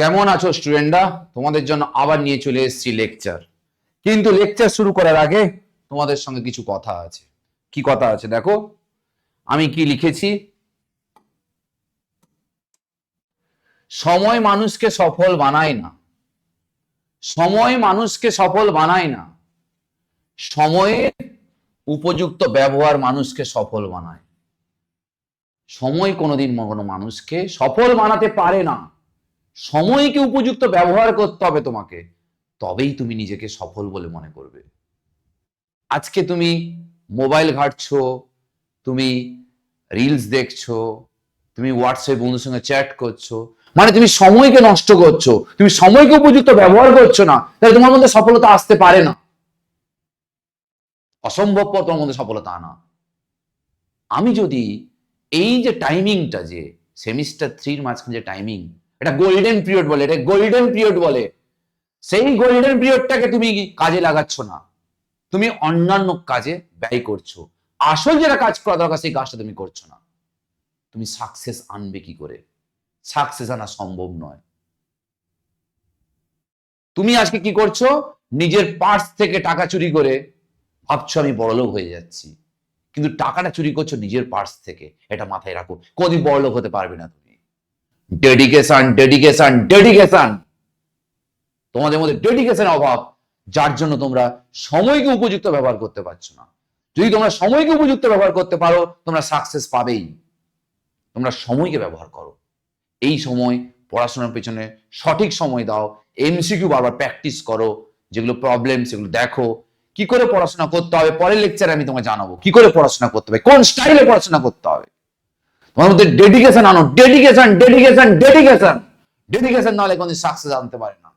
কেমন আছো স্টুডেন্টরা? তোমাদের জন্য আবার নিয়ে চলে এসেছি লেকচার। কিন্তু লেকচার শুরু করার আগে তোমাদের সঙ্গে কিছু কথা আছে। কি কথা আছে দেখো, আমি কি লিখেছি। সময় মানুষকে সফল বানায় না, সময় মানুষকে সফল বানায় না, সময়ের উপযুক্ত ব্যবহার মানুষকে সফল বানায়। সময় কোনোদিন কোনো মানুষকে সফল বানাতে পারে না। সময়কে উপযুক্ত ব্যবহার করতে হবে তোমাকে, তবেই তুমি নিজেকে সফল বলে মনে করবে। আজকে তুমি মোবাইল ঘাঁটছো, তুমি রিলস দেখছো, তুমি হোয়াটসঅ্যাপ বন্ধুর সঙ্গে চ্যাট করছো, মানে তুমি সময়কে নষ্ট করছো, তুমি সময়কে উপযুক্ত ব্যবহার করছো না, তাহলে তোমার মধ্যে সফলতা আসতে পারে না। অসম্ভবপর তোমার মধ্যে সফলতা আনা। আমি যদি এই যে টাইমিংটা, যে সেমিস্টার 3 এর মাঝখানে যে টাইমিং, এটা গোল্ডেন পিরিয়ড বলে, এটা গোল্ডেন পিরিয়ড বলে, সেই গোল্ডেন পিরিয়ডটাকে তুমি কাজে লাগাচ্ছ না, তুমি অন্যান্য কাজে ব্যয় করছো। আসল যেটা কাজ করা দরকার সেই কাজটা তুমি করছো না। তুমি সাকসেস আনবে কি করে? সাকসেস আনা সম্ভব নয়। তুমি আজকে কি করছো? নিজের পার্স থেকে টাকা চুরি করে ভাবছো আমি বড়লোক হয়ে যাচ্ছি, কিন্তু টাকাটা চুরি করছো নিজের পার্স থেকে। এটা মাথায় রাখো, কোনদিন বড়লোক হতে পারবে না তুমি। Dedication, dedication, dedication. তোমাদের মধ্যে ডেডিকেশন অভাব, যার জন্য তোমরা সময়কে উপযুক্ত ব্যবহার করতে পারছো না। যদি তোমরা সময়কে উপযুক্ত ব্যবহার করতে পারো, তোমরা সাকসেস পাবেই। তোমরা সময়কে ব্যবহার করো। এই সময় পড়াশোনার পেছনে সঠিক সময় দাও, এমসিকিউ বারবার প্র্যাকটিস করো, যেগুলো প্রবলেম সেগুলো দেখো। কি করে পড়াশোনা করতে হবে পরের লেকচারে আমি তোমাকে জানাবো, কি করে পড়াশোনা করতে হবে, কোন স্টাইলে পড়াশোনা করতে হবে। তোমার মধ্যে ডেডিকেশন আনো, ডেডিকেশন, ডেডিকেশন, ডেডিকেশন। ডেডিকেশন না হলে কোনদিন সাকসেস আনতে পারে না।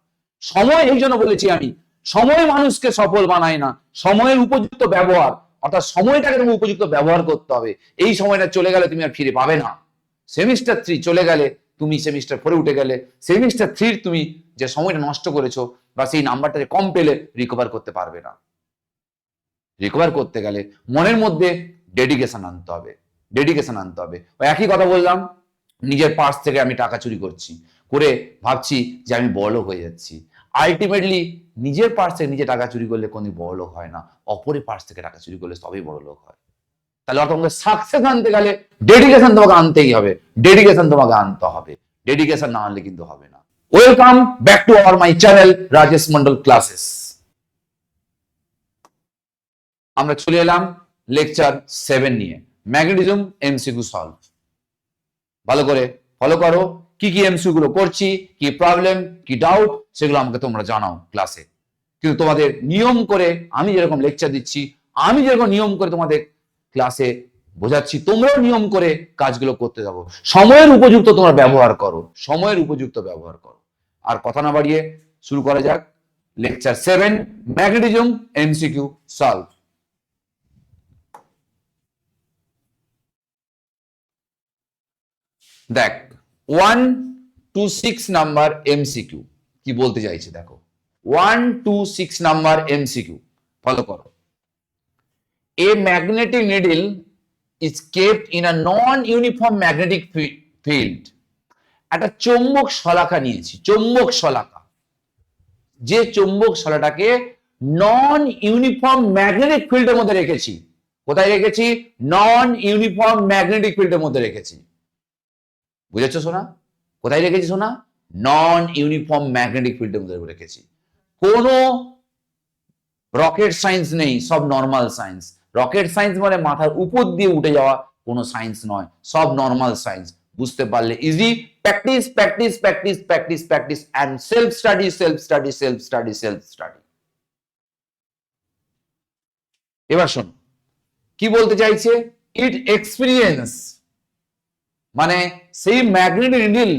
সময়, এই জন্য বলেছি আমি, সময় মানুষকে সফল বানায় না, সময়ের উপযুক্ত ব্যবহার, অর্থাৎ সময়টাকে তুমি উপযুক্ত ব্যবহার করতে হবে। এই সময়টা চলে গেলে তুমি আর ফিরে পাবে না। সেমিস্টার 3 চলে গেলে, তুমি সেমিস্টার 4 উঠে গেলে, সেমিস্টার 3 তুমি যে সময়টা নষ্ট করেছো বা সেই নাম্বারটা যে কম পেলে, রিকভার করতে পারবে না। রিকভার করতে গেলে মনের মধ্যে ডেডিকেশন আনতে হবে, ডেডিকেশন আনতে হবে। ওই একই কথা বললাম, নিজের পার্স থেকে আমি টাকা চুরি করছি, করে ভাবছি যে আমি বড়লোক হয়ে যাচ্ছি। আলটিমেটলি নিজের পার্স থেকে নিজে টাকা চুরি করলে কোনো বড়লোক হয় না, অপরের পার্স থেকে টাকা চুরি করলে তবেই বড়লোক হয়। তাহলে তোমাকে সাকসেস আনতে গেলে ডেডিকেশন তোমাকে আনতেই হবে, ডেডিকেশন তোমাকে আনতে হবে। ডেডিকেশন না আনলে কিন্তু হবে না। Welcome back to our my channel Rajesh Mondal classes. আমরা চলে এলাম লেকচার 7 নিয়ে, ম্যাগনেটিজম এমসিকিউ সলভ। ভালো করে ফলো করো, কি কি এমসিকিউ গুলো করছি, কি প্রবলেম, কি ডাউট, সেগুলো আমাকে তোমরা জানাও ক্লাসে। কিন্তু তোমাদের নিয়ম করে আমি যেরকম লেকচার দিচ্ছি, আমি যেরকম নিয়ম করে তোমাদের ক্লাসে বোঝাচ্ছি, তোমরাও নিয়ম করে কাজগুলো করতে যাবো। সময়ের উপযুক্ত তোমরা ব্যবহার করো, সময়ের উপযুক্ত ব্যবহার করো। আর কথা না বাড়িয়ে শুরু করা যাক লেকচার 7, ম্যাগনেটিজম এমসিকিউ সলভ। দেখ 126 নাম্বার এমসিকিউ কি বলতে চাইছে দেখো। 126 নাম্বার এমসিকিউ ফলো করো। A magnetic needle is kept in a non-uniform magnetic field. একটা চৌম্বক শলাকা নিয়েছি, চৌম্বক শলাকা, যে চৌম্বক শলাটাকে নন ইউনিফর্ম ম্যাগনেটিক ফিল্ডের মধ্যে রেখেছি। কোথায় রেখেছি? নন ইউনিফর্ম ম্যাগনেটিক ফিল্ডের মধ্যে রেখেছি। বুঝেছো সোনা? কোথায় রেখেছি সোনা? নন ইউনিফর্ম ম্যাগনেটিক ফিল্ডের মধ্যে রেখেছি। কোনো রকেট সায়েন্স নেই, সব নর্মাল সায়েন্স। রকেট সায়েন্স মানে মাথার উপর দিয়ে উঠে যাওয়া কোনো সায়েন্স নয়, সব নর্মাল সায়েন্স। বুঝতে পারলে easy. Practice, practice, practice, practice, practice and self study, self study, self study, self study. এবার শোনো কি বলতে চাইছে। ইট এক্সপিরিয়েন্স মানে সেই ম্যাগনেটিক নিডল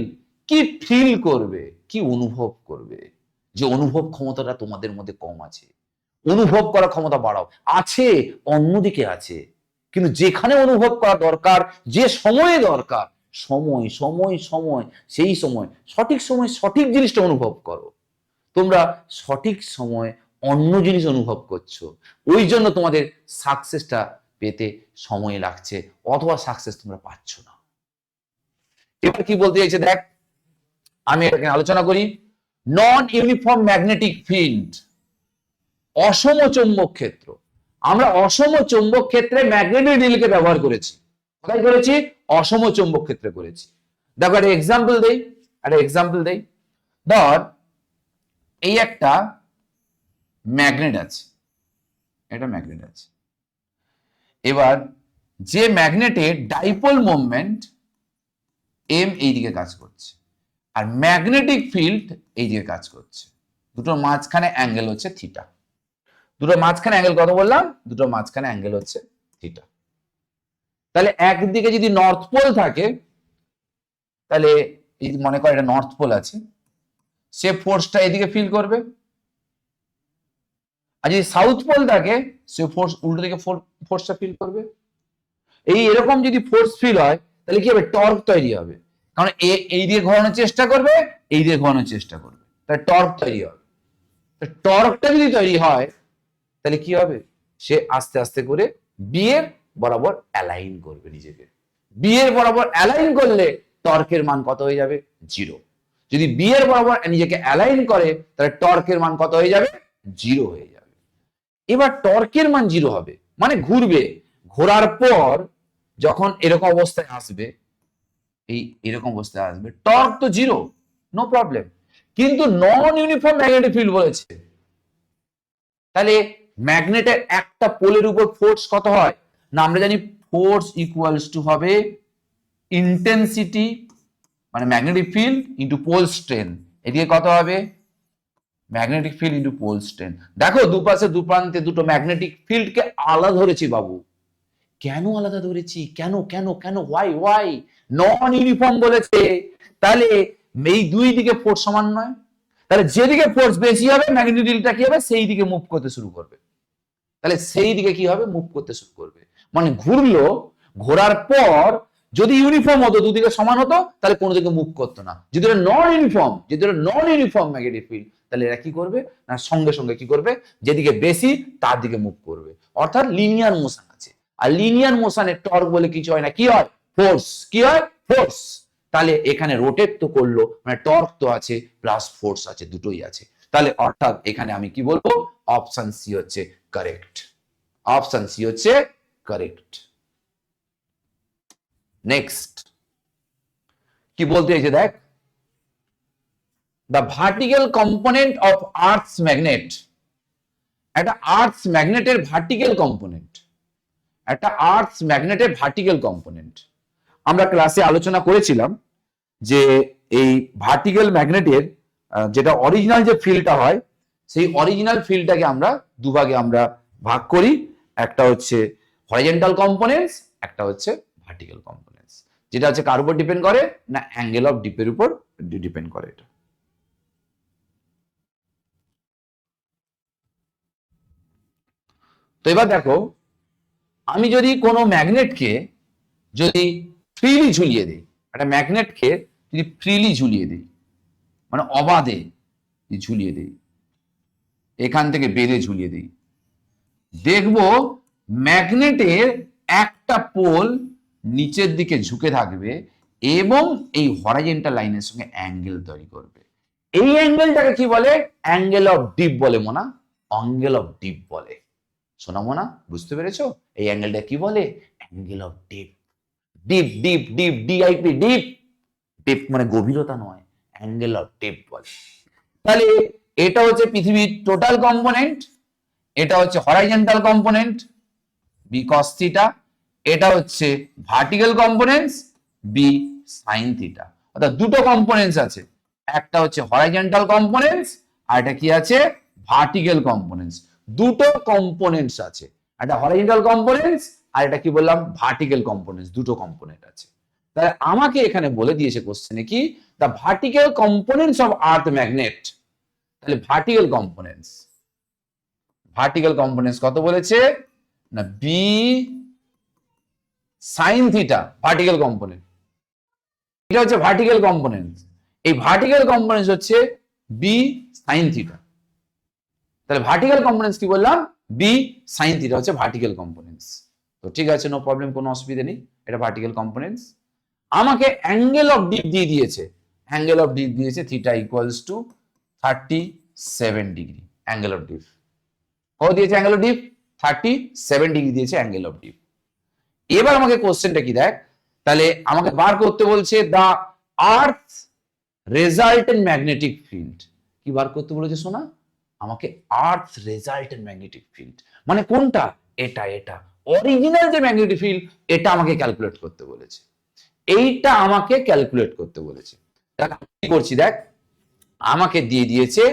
কি ফিল করবে, কি অনুভব করবে। যে অনুভব ক্ষমতাটা তোমাদের মধ্যে কম আছে, অনুভব করার ক্ষমতা বাড়াও। আছে, অন্যদিকে আছে, কিন্তু যেখানে অনুভব করা দরকার, যে সময়ে দরকার, সময় সময় সময়, সেই সময় সঠিক সময় সঠিক জিনিসটা অনুভব করো। তোমরা সঠিক সময় অন্য জিনিস অনুভব করছো, ওই জন্য তোমাদের সাকসেসটা পেতে সময় লাগছে, অথবা সাকসেস তোমরা পাচ্ছ না। এবার কি বলতে চাইছে দেখ, আমি এটাকে আলোচনা করি। নন ইউনিফর্ম ম্যাগনেটিক ফিল্ড, অসম চৌম্বক ক্ষেত্র। আমরা অসম চৌম্বক ক্ষেত্রে ম্যাগনেটিক রিলকে ব্যবহার করেছি। কোথায় করেছি? অসম চৌম্বক ক্ষেত্রে করেছি। দেখো একটা এক্সাম্পল দেই। ধর এই একটা ম্যাগনেট আছে, এবার যে ম্যাগনেটের ডাইপোল মোমেন্ট এম এই দিকে কাজ করছে আর ম্যাগনেটিক ফিল্ড এই দিকে কাজ করছে, দুটোর মাঝখানে অ্যাঙ্গেল হচ্ছে থিটা। দুটোর মাঝখানে অ্যাঙ্গেল কত বললাম? দুটোর মাঝখানে অ্যাঙ্গেল হচ্ছে থিটা। তাহলে একদিকে যদি নর্থ পোল থাকে, তাহলে এই মনে কর এটা নর্থ পোল আছে, সে ফোর্সটা এদিকে ফিল করবে। আর যদি সাউথ পোল থাকে, সে ফোর্স উল্টো দিকে ফোর্সটা ফিল করবে। এরকম যদি ফোর্স ফিল হয়, তাহলে কি হবে? টর্ক তৈরি হবে। কারণ এই দিকে ঘোরানোর চেষ্টা করবে, এই দিকে ঘোরানোর চেষ্টা করবে, তাহলে টর্ক তৈরি হবে। টর্কটা যদি তৈরি হয়, তাহলে কি হবে? সে আস্তে আস্তে করে বি এর বরাবর অ্যালাইন করবে নিজেকে। বি এর বরাবর অ্যালাইন করলে টর্কের মান কত হয়ে যাবে? 0। যদি বি এর বরাবর নিজেকে অ্যালাইন করে, তাহলে টর্কের মান কত হয়ে যাবে? 0 হয়ে যাবে। এবার টর্কের মান 0 হবে মানে ঘুরবে। ঘোরার পর যখন এরকম অবস্থায় আসবে, এরকম অবস্থায় আসবে, টর্ক তো 0, নো প্রবলেম। কিন্তু নন ইউনিফর্ম ম্যাগনেটিক ফিল্ড বলেছে, তাহলে ম্যাগনেটের একটা পোলের উপর ফোর্স কত হয় না? আমরা জানি ফোর্স ইকুয়ালস টু হবে ইন্টেন্সিটি মানে magnetic field into pole strength. এদিকে কত হবে? Magnetic field into pole strength. দেখো দুপাশে দুপ্রান্তে দুটো ম্যাগনেটিক ফিল্ডকে আলাদা ধরেছি বাবু। কেন আলাদা ধরেছি? কেন কেন কেন ওয়াই? নন ইউনিফর্ম বলেছে, তাহলে এই দুই দিকে ফোর্স সমান নয়। তাহলে যেদিকে ফোর্স বেশি হবে, ম্যাগনেটিক ফিল্ডটা কি হবে? সেই দিকে মুভ করতে শুরু করবে। তাহলে সেই দিকে কি হবে? মুভ করতে শুরু করবে। মানে ঘুরলো, ঘোরার পর যদি ইউনিফর্ম হতো, দুদিকে সমান হতো, তাহলে কোনো দিকে মুভ করতো না। যদি এটা নন ইউনিফর্ম ম্যাগনেটিক ফিল্ড, তাহলে এরা কি করবে না? সঙ্গে সঙ্গে কি করবে? যেদিকে বেশি তার দিকে মুভ করবে। অর্থাৎ লিনিয়ার মোশন আছে। আর লিনিয়ার মোশনের টর্ক বলে কিছু হয় না, কি হয়? ফোর্স। কি হয়? ফোর্স। তাহলে এখানে রোটেট তো করলো, মানে টর্ক তো আছে প্লাস ফোর্স আছে, দুটোই আছে। তাহলে অর্থাৎ এখানে আমি কি বলবো? অপশন সি হচ্ছে কারেক্ট। অপশন সি হচ্ছে কারেক্ট। নেক্সট কি বলতে চাইছে দেখ, the vertical component of Earth's magnet, একটা আর্থস ম্যাগনেটের ভার্টিক্যাল কম্পোনেন্ট, আমরা ক্লাসে আলোচনা করেছিলাম যে এই ভার্টিক্যাল ম্যাগনেটের যেটা অরিজিনাল যে ফিল্ডটা হয়, সেই অরিজিনাল ফিল্ডটাকে আমরা দুভাগে আমরা ভাগ করি। একটা হচ্ছে হরিজন্টাল কম্পোনেন্টস, একটা হচ্ছে ভার্টিক্যাল কম্পোনেন্টস। যেটা হচ্ছে কার উপর ডিপেন্ড করে না? অ্যাঙ্গেল অফ ডিপের উপর ডিপেন্ড করে এটা। তো এবার দেখো, আমি যদি কোনো ম্যাগনেটকে যদি ফ্রিলি ঝুলিয়ে দিই, একটা ম্যাগনেটকে যদি ফ্রিলি ঝুলিয়ে দিই মানে অবাধে ঝুলিয়ে দিই, এখান থেকে বেঁধে ঝুলিয়ে দিই, দেখবো ম্যাগনেটের একটা পোল নিচের দিকে ঝুঁকে থাকবে এবং এই হরাইজন্টাল লাইনের সঙ্গে অ্যাঙ্গেল তৈরি করবে। এই অ্যাঙ্গেলটাকে কি বলে? অ্যাঙ্গেল অফ ডিপ বলে মোনা, অ্যাঙ্গেল অফ ডিপ বলে। শোনা মোনা, বুঝতে পেরেছো? এই অ্যাঙ্গেলটা কি বলে? Angle of deep. Deep deep deep DIP, deep. Deep মানে গভীরতা নয়, অ্যাঙ্গেল অফ ডিপ বলে। তাহলে এটা হচ্ছে পৃথিবীর টোটাল কম্পোনেন্ট, এটা হচ্ছে horizontal component B cos theta, এটা হচ্ছে vertical components B sine theta. অর্থাৎ দুটো কম্পোনেন্টস আছে, একটা হচ্ছে হরাইজন্টাল কম্পোনেন্টস আর এটা কি আছে? Vertical components. দুটো কম্পোনেন্টস আছে, একটা হরাইজন্টাল কম্পোনেন্টস আর এটা কি বললাম? Vertical components. দুটো কম্পোনেন্ট আছে। তাহলে আমাকে এখানে বলে দিয়েছে কোশ্চেনে কি, the vertical components of earth magnet. তাহলে ভার্টিক্যাল কম্পোনেন্টস কত বলেছে না? B sine theta vertical component. এটা হচ্ছে ভার্টিক্যাল কম্পোনেন্টস, এই ভার্টিক্যাল কম্পোনেন্টস হচ্ছে বি সাইন থিটা। তাহলে ভার্টিক্যাল কম্পোনেন্টস কি বললাম? বি সাইন থিটা হচ্ছে ভার্টিক্যাল কম্পোনেন্টস। তো ঠিক আছে, নো প্রবলেম, কোনো অসুবিধা নেই, এটা ভার্টিক্যাল কম্পোনেন্টস। আমাকে অ্যাঙ্গেল অফ ডিপ দিয়ে দিয়েছে, অ্যাঙ্গেল অফ ডিপ দিয়েছে theta equals to 37 degree angle of deep. কত দিয়েছে অ্যাঙ্গেল অফ ডিপ? 37 ডিগ্রি দিয়েছে অ্যাঙ্গেল অফ ডিপ। এবার আমাকে কোশ্চেনটা কি দেখ, তাহলে আমাকে বার করতে বলছে দা আর্থ রেজাল্টেন্ট ম্যাগনেটিক ফিল্ড। কি বার করতে বলেছে শোনা? আমাকে আর্থ রেজাল্টেন্ট ম্যাগনেটিক ফিল্ড মানে কোনটা? এটা অরিজিনাল যে ম্যাগনেটিক ফিল্ড এটা আমাকে ক্যালকুলেট করতে বলেছে, এইটা আমাকে ক্যালকুলেট করতে বলেছে। দেখ কি করছি, দেখ আমাকে দিয়ে দিয়েছে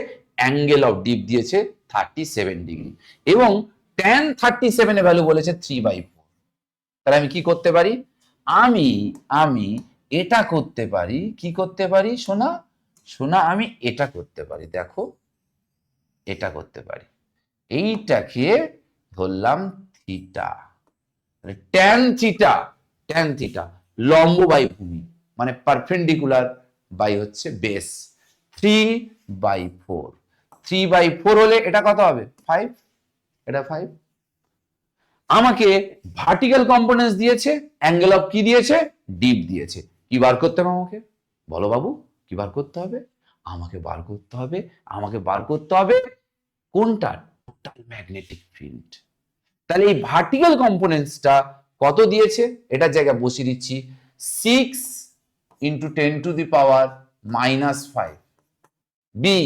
অ্যাঙ্গেল অফ ডিপ দিয়েছে 37 ডিগ্রি এবং tan 37 এর ভ্যালু বলেছে 3/4। তাহলে আমি কি করতে পারি? আমি এটা করতে পারি, কি করতে পারি সোনা আমি এটা করতে পারি, দেখো এটা করতে পারি, এইটাকে ধরলাম থিটা, ট্যান থিটা লম্ব বাই ভূমি মানে পারপেন্ডিকুলার বাই হচ্ছে বেস 3/4। 3/4 হলে এটা কত হবে? 5, এটা 5। আমাকে ভার্টিক্যাল কম্পোনেন্টস দিয়েছে, অ্যাঙ্গেল অফ কি দিয়েছে? ডিপ দিয়েছে। কি বার করতে হবে আমাকে? বলো বাবু, কি বার করতে হবে? আমাকে বার করতে হবে কোনটা? Total magnetic field. তাহলে এই ভার্টিক্যাল কম্পোনেন্টসটা কত দিয়েছে? এটার জায়গায় বসিয়ে দিচ্ছি 6 × 10⁻⁻5। B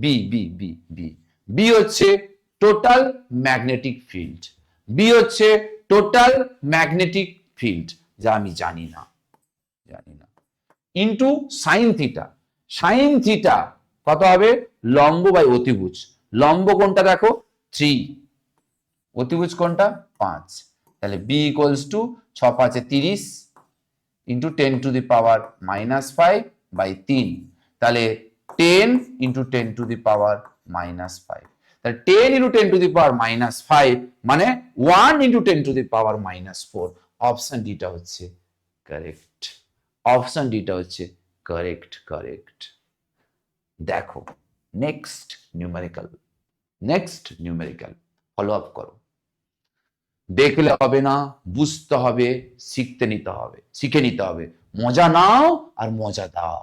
B B B B B হচ্ছে টোটাল ম্যাগনেটিক ফিল্ড, বি হচ্ছে টোটাল ম্যাগনেটিক ফিল্ড যা আমি জানি না ইন্টু সাইন থিটা কত হবে? লম্ব বাই অতিভুজ। লম্ব কোনটা দেখো? 3, অতিভুজ কোনটা? 5। তাহলে বি ইকুয়ালস টু 6 × 5 = 30 ইন্টু 10⁻⁻5/3। তাহলে 10 × 10⁻⁻5। তাহলে 10 × 10⁻⁻5 মানে 1 × 10⁻⁻4। অপশন ডিটা হচ্ছে কারেক্ট, অপশন ডিটা হচ্ছে কারেক্ট। দেখো নেক্সট নিউমেরিক্যাল ফলো আপ করো। দেখলে হবে না, বুঝতে হবে, শিখে নিতে হবে। মজা নাও আর মজা দাও,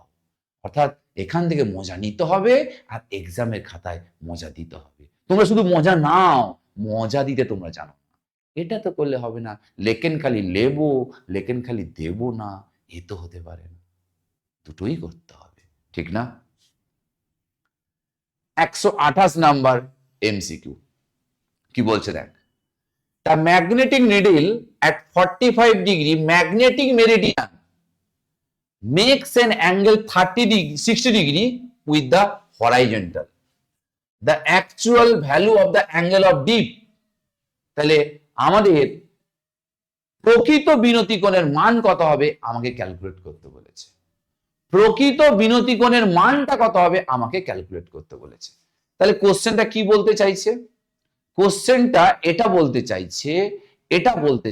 অর্থাৎ এখান থেকে মজা নিতে হবে আর এক্সামের খাতায় মজা দিতে হবে। তোমরা শুধু মজা নাও, মজা দিতে তোমরা জানো না, এটা তো করলে হবে না। লেকেন খালি লেবো, লেকেন খালি দেবো না, এ তো হতে পারে না, দুটোই করতে হবে, ঠিক না? 128 নাম্বার এমসিকিউ কি বলছে দেখ। The magnetic needle at 45 degree magnetic meridian makes an angle 60 degree with the horizontal. The actual value of the angle of dip. তাহলে আমাদের প্রকৃত বিনতি কোণের মান কত হবে আমাকে ক্যালকুলেট করতে বলেছে। প্রকৃত বিনতি কোণের মানটা কত হবে আমাকে ক্যালকুলেট করতে বলেছে। তাহলে কোশ্চেনটা কি বলতে চাইছে? কোশ্চেনটা এটা বলতে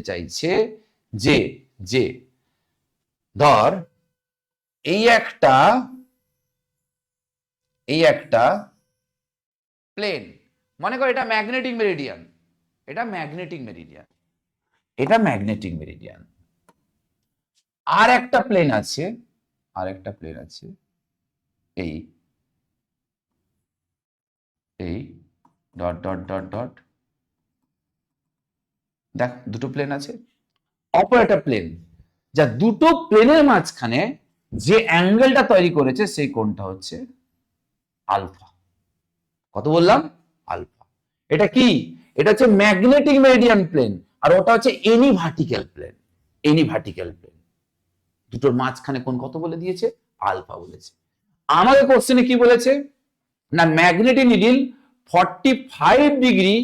চাইছে যে ধর এই একটা প্লেন, মনে কর এটা ম্যাগনেটিক মেরিডিয়ান, আর একটা প্লেন আছে এই ডট ডট ডট ডট, দেখ দুটো প্লেন আছে, অপর একটা প্লেন, যা দুটো প্লেনের মাঝখানে যে অ্যাঙ্গেলটা তৈরি করেছে সেই কোণটা হচ্ছে আলফা। কত বললাম? আলফা। এটা কি? এটা হচ্ছে ম্যাগনেটিক মেরিডিয়ান প্লেন, আর ওটা হচ্ছে এনি ভার্টিক্যাল প্লেন। দুটোর মাঝখানে কোণ কত বলে দিয়েছে? আলফা বলেছে। আমাদের কোশ্চেনে কি বলেছে না, magnetic needle 45 degree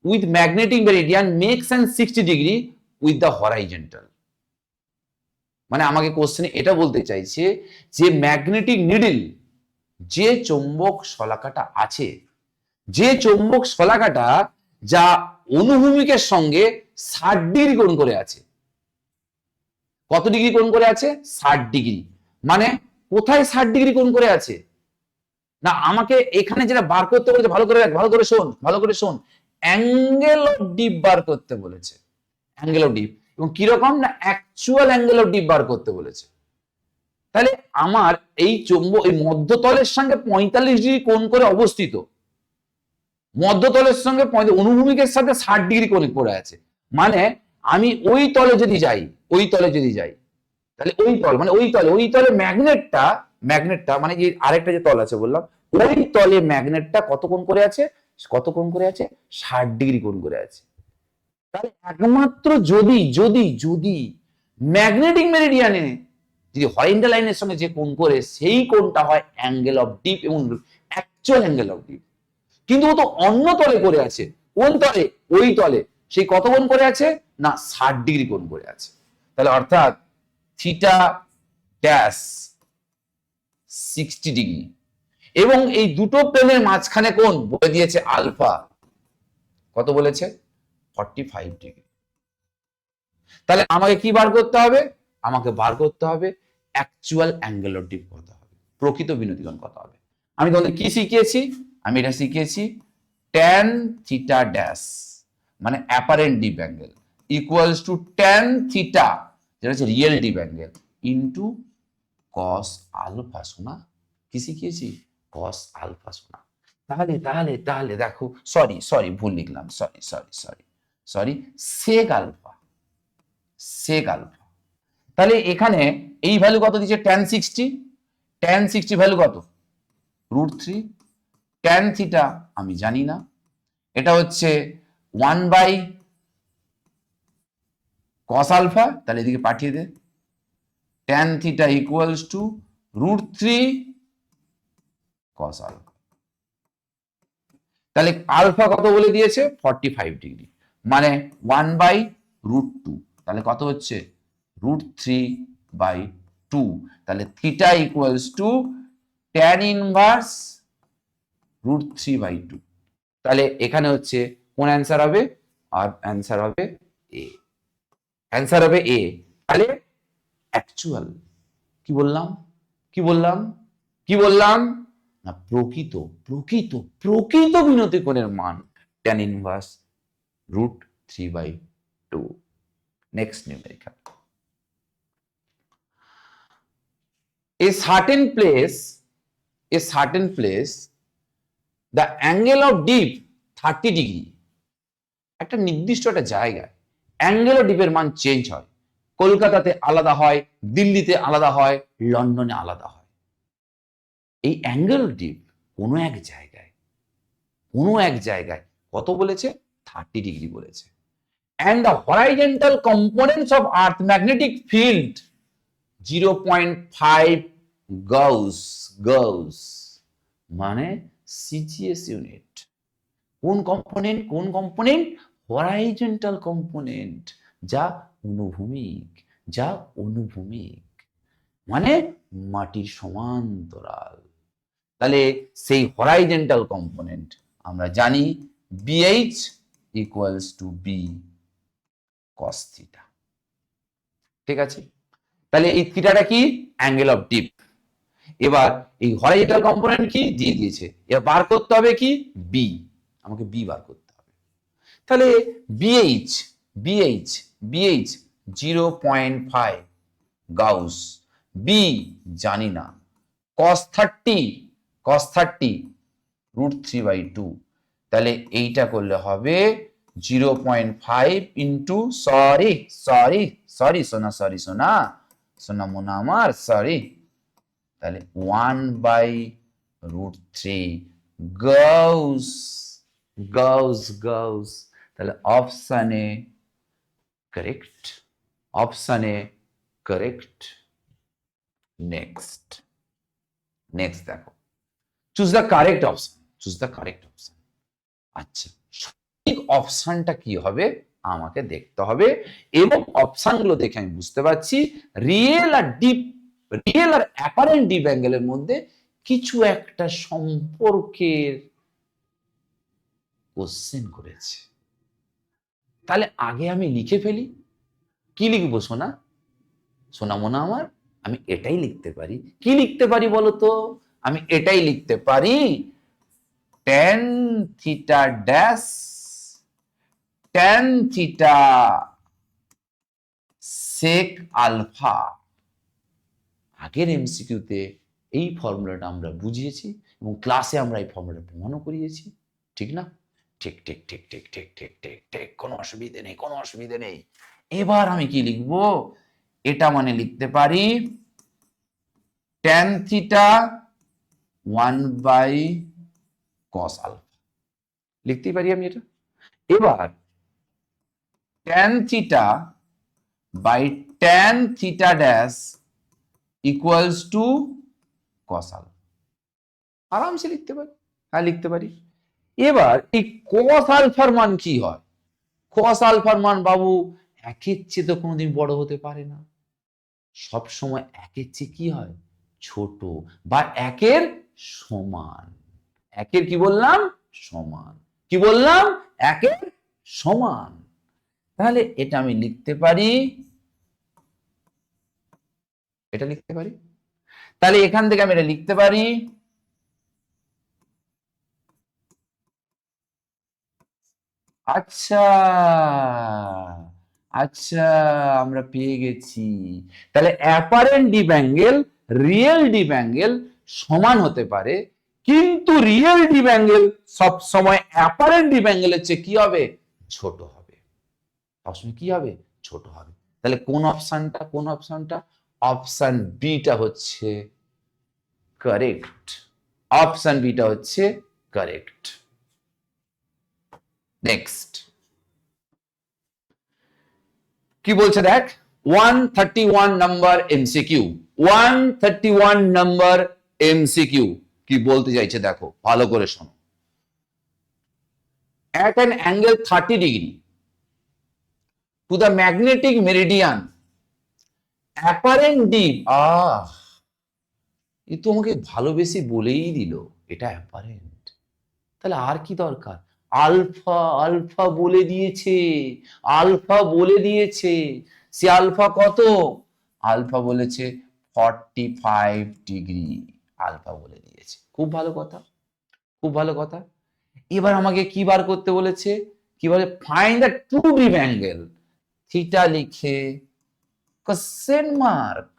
with magnetic meridian makes an 60 degree with the horizontal। মানে আমাকে কোশ্চেনে এটা বলতে চাইছে যে ম্যাগনেটিক নিডল, যে চৌম্বক শলাকাটা আছে, যা অনুভূমিকের সঙ্গে 60 ডিগ্রি কোণ করে আছে। কত ডিগ্রি কোণ করে আছে? 60 ডিগ্রি। মানে কোথায় 60 ডিগ্রি কোণ করে আছে না, আমাকে এখানে যেটা বার করতে বলেছে, ভালো করে শোন, অ্যাঙ্গেল অফ ডিপ বার করতে বলেছে। অ্যাঙ্গেল অফ ডিপ এবং কিরকম না, অ্যাকচুয়াল অ্যাঙ্গেল অফ ডিপ বার করতে বলেছে। তাহলে আমার এই চৌম্বক এই মধ্যতলের সঙ্গে 45 ডিগ্রি কোণ করে অবস্থিত, মধ্যতলের সঙ্গে অনুভূমিকের সাথে 60 ডিগ্রি কোণ করে আছে। মানে আমি ওই তলে যদি যাই, ওই তলে যদি যাই, তাহলে ওই তল মানে ওই তলে ম্যাগনেটটা মানে যে আরেকটা যে তল আছে বললাম, ওই তলে ম্যাগনেটটা কত কোণ করে আছে, 60 ডিগ্রি কোণ করে আছে। তাহলে একমাত্র যদি ম্যাগনেটিক মেরিডিয়ানে যদি হরিজন্টাল লাইনের সঙ্গে যে কোণ করে সেই কোণটা হয় অ্যাঙ্গেল অফ ডিপ এবং অ্যাকচুয়াল অ্যাঙ্গেল অফ ডিপ, কিন্তু ও তো অন্য তলে করে আছে। কোন তলে? ওই তলে। সেই কত কোণ করে আছে না 60 ডিগ্রি কোণ করে আছে। তাহলে অর্থাৎ থিটা ড্যাশ 60 ডিগ্রি এবং এই দুটো প্লেনের মাঝখানে কোণ বলে দিয়েছে আলফা, কত বলেছে 45 ডিগ্রি। তাহলে আমাকে কি বার করতে হবে? আমাকে বার করতে হবে অ্যাকচুয়াল অ্যাঙ্গেল অফ ডিপ কত হবে, প্রকৃত বিনতিকোণ কত হবে। আমি তোমাদের কি শিখিয়েছি? আমি এটা শিখিয়েছি tan থিটা ড্যাশ মানে apparent dip angle equals to tan theta যেটা হচ্ছে real dip angle into cos alpha. শোনা কি শিখিয়েছি? cos alpha. শোনা তাহলে তাহলে তাহলে দেখো, সরি ভুল লিখলাম, sorry sec alpha, sec alpha. তাহলে এখানে এই ভ্যালু কত দিচ্ছে? tan 60 ভ্যালু কত? √3। tan থিটা আমি জানি না, এটা হচ্ছে 1/cos আলফা। তাহলে এদিকে পাঠিয়ে দে, tan theta equals to √3 cos alpha. তাহলে আলফা কত বলে দিয়েছে? 45 ডিগ্রি, মানে 1/√2। তাহলে কত হচ্ছে? √3/2। তাহলে theta equals to tan inverse √3/2। তাহলে এখানে হচ্ছে কোন অ্যান্সার হবে? আর অ্যান্সার হবে এ, অ্যান্সার হবে এ। তাহলে অ্যাকচুয়াল কি বললাম না প্রকৃত বিনতিকোণের মান tan inverse √3/2। Next numerical. A certain place the angle of dip 30 degree. একটা নির্দিষ্ট একটা জায়গায় অ্যাঙ্গেল অফ ডিপের মান চেঞ্জ হয়। কলকাতাতে আলাদা হয়, দিল্লিতে আলাদা হয়, লন্ডনে আলাদা হয়। এই অ্যাঙ্গেল অফ ডিপ কোনো এক জায়গায় কত বলেছে? 30 ডিগ্রি বলেছে। And the horizontal components of earth magnetic field 0.5 Gauss মানে সিজিএস ইউনিট। কোন কম্পোনেন্ট? হরাইজন্টাল কম্পোনেন্ট, যা অনুভূমিক মানে মাটির সমান্তরাল। তাহলে সেই হরাইজন্টাল কম্পোনেন্ট আমরা জানি BH equals to B cos theta. ঠিক আছে, তাহলে এই থিটাটা কি? Angle of dip. এবার এই হরাইজন্টাল কম্পোনেন্ট কি দিয়ে দিয়েছে, এবার বার করতে হবে কি? বি। আমাকে বি বার করতে হবে। তাহলে BH 0.5 গাউস, বি জানি না, cos 30 √3/2। তাহলে এইটা করলে হবে 0.5 ইন্টু সরি সোনা মোনা আমার সরি, তাহলে 1/√3 গাউস। তাহলে অপশানে কারেক্ট। নেক্সট দেখো, চুজ দ্য কারেক্ট অপশন। আচ্ছা, সঠিক অপশনটা কি হবে আমাকে দেখতে হবে, এবং অপশনগুলো দেখে আমি বুঝতে পারছি রিয়েল আর অ্যাপারেন্ট ডিপ অ্যাঙ্গেলের মধ্যে কিছু একটা সম্পর্কের কোশ্চেন করেছে। তাহলে আগে আমি লিখে ফেলি। কি লিখবো সোনা মোনা আমার? আমি এটাই লিখতে পারি। কি লিখতে পারি বলো তো? আমি এটাই লিখতে পারি tan theta dash tan theta sec alpha. আগের এমসিকিউতে এই ফর্মুলাটা আমরা বুঝিয়েছি এবং ক্লাসে আমরা এই ফর্মুলাটা প্রমাণও করিয়েছি, ঠিক না? ঠিক ঠিক ঠিক ঠিক ঠিক ঠিক ঠিক ঠিক, কোনো অসুবিধে নেই, কোনো অসুবিধে নেই। এবার আমি কি লিখবো? এটা মানে লিখতে পারি tan থিটা 1/cos আলফা, লিখতেই পারি আমি এটা। এবার tan theta by tan theta dash equals to cos alpha, আরামসে লিখতে পারি। হ্যাঁ, লিখতে পারি। এবার এই cos আলফার মান কি হয়? cos আলফার মান বাবু একের চেয়ে তো কোনোদিন বড় হতে পারে না, সব সময় একের চেয়ে কি হয়? ছোট বা একের সমান। একের কি বললাম? সমান। কি বললাম? একের সমান। তাহলে এটা আমি লিখতে পারি, এটা লিখতে পারি। তাহলে এখান থেকে আমি এটা লিখতে পারি, আচ্ছা আচ্ছা, আমরা পেয়ে গেছি। তাহলে apparent dip angle real dip angle সমান হতে পারে, কিন্তু রিয়েল ডিপ অ্যাঙ্গেল সব সময় অ্যাপারেন্ট ডিপ অ্যাঙ্গেলের চেয়ে কি হবে? ছোট হবে। সবসময় কি হবে? ছোট হবে। তাহলে কোন অপশনটা? কোন অপশনটা? অপশন বিটা হচ্ছে কারেক্ট। অপশন বিটা হচ্ছে কারেক্ট। নেক্সট কি বলছে দেখ, 131 নাম্বার এমসিকিউ। 131 নাম্বার এমসিকিউ কি বলতে চাইছে দেখো, ভালো করে শোনো। at an angle 30 degree to the magnetic meridian apparent deep, এ তো আমাকে ভালোবেসে বলেই দিল এটা অ্যাপারেন্ট। তাহলে আর কি দরকার? আলফা, আলফা বলে দিয়েছে, আলফা বলে দিয়েছে। সে আলফা কত? আলফা বলেছে 45 ডিগ্রি, আলফা বলে দিয়েছে। খুব ভালো কথা, খুব ভালো কথা। এবার আমাকে কি বার করতে বলেছে? কি বলে? Find the true deep angle. Theta লিখে কোশ্চেন মার্ক,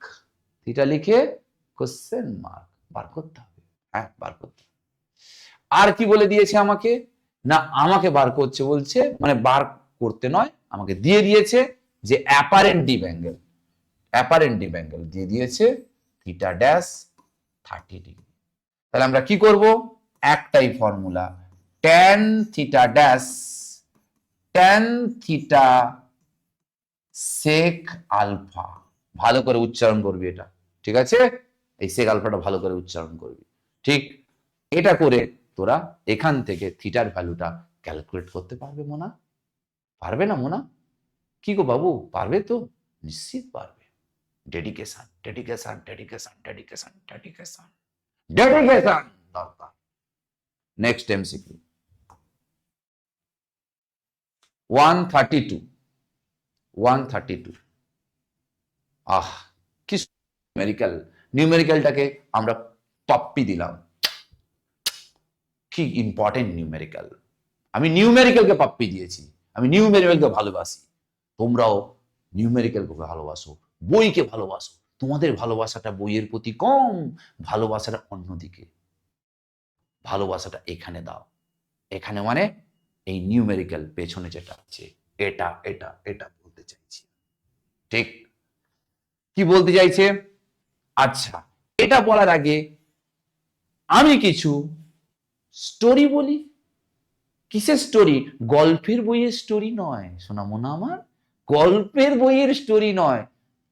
থিটা লিখে কোশ্চেন মার্ক বার করতে হবে। হ্যাঁ, বার করতে হবে। আর কি বলে দিয়েছে আমাকে? না, আমাকে বার করছে বলছে, মানে বার করতে নয়, আমাকে দিয়ে দিয়েছে যে apparent dip angle, apparent dip angle দিয়ে দিয়েছে থিটা ড্যাশ 30 ডিগ্রি। তাহলে আমরা কি করব? একটাই formula, tan theta dash tan theta sec alpha. ভালো করে উচ্চারণ করবি এটা, ঠিক আছে? এই সেক আলফাটা ভালো করে উচ্চারণ করবি, ঠিক? এটা করে তোরা এখান থেকে থিটার ভ্যালুটা ক্যালকুলেট করতে পারবে মোনা? পারবে না মোনা? কি গো বাবু, পারবে তো? নিশ্চিত পারবে। Dedication dedication dedication dedication dedication dedication দরকার। Next MCQ 132। 132, আহ কি নিউমেরিক্যাল, নিউমেরিক্যালটাকে আমরা পাপ্পি দিলাম। কি ইম্পর্টেন্ট নিউমেরিক্যাল। আমি নিউমেরিক্যালকে পাপ্পি দিয়েছি, আমি নিউমেরিক্যালকে ভালোবাসি। তোমরাও নিউমেরিক্যালকে ভালোবাসো, বইকে ভালোবাসো। তোমাদের ভালোবাসাটা বইয়ের প্রতি কম, ভালোবাসাটা অন্যদিকে, ভালোবাসাটা এখানে দাও। এখানে মানে এই নিউমেরিক্যাল পেছনে যেটা আছে, এটা এটা এটা বলতে চাইছি, ঠিক? কি বলতে চাইছে? আচ্ছা, এটা বলার আগে আমি কিছু স্টোরি বলি। কিসের স্টোরি? গল্পের বইয়ের স্টোরি নয় শোনা মোনা আমার, গল্পের বইয়ের স্টোরি নয়,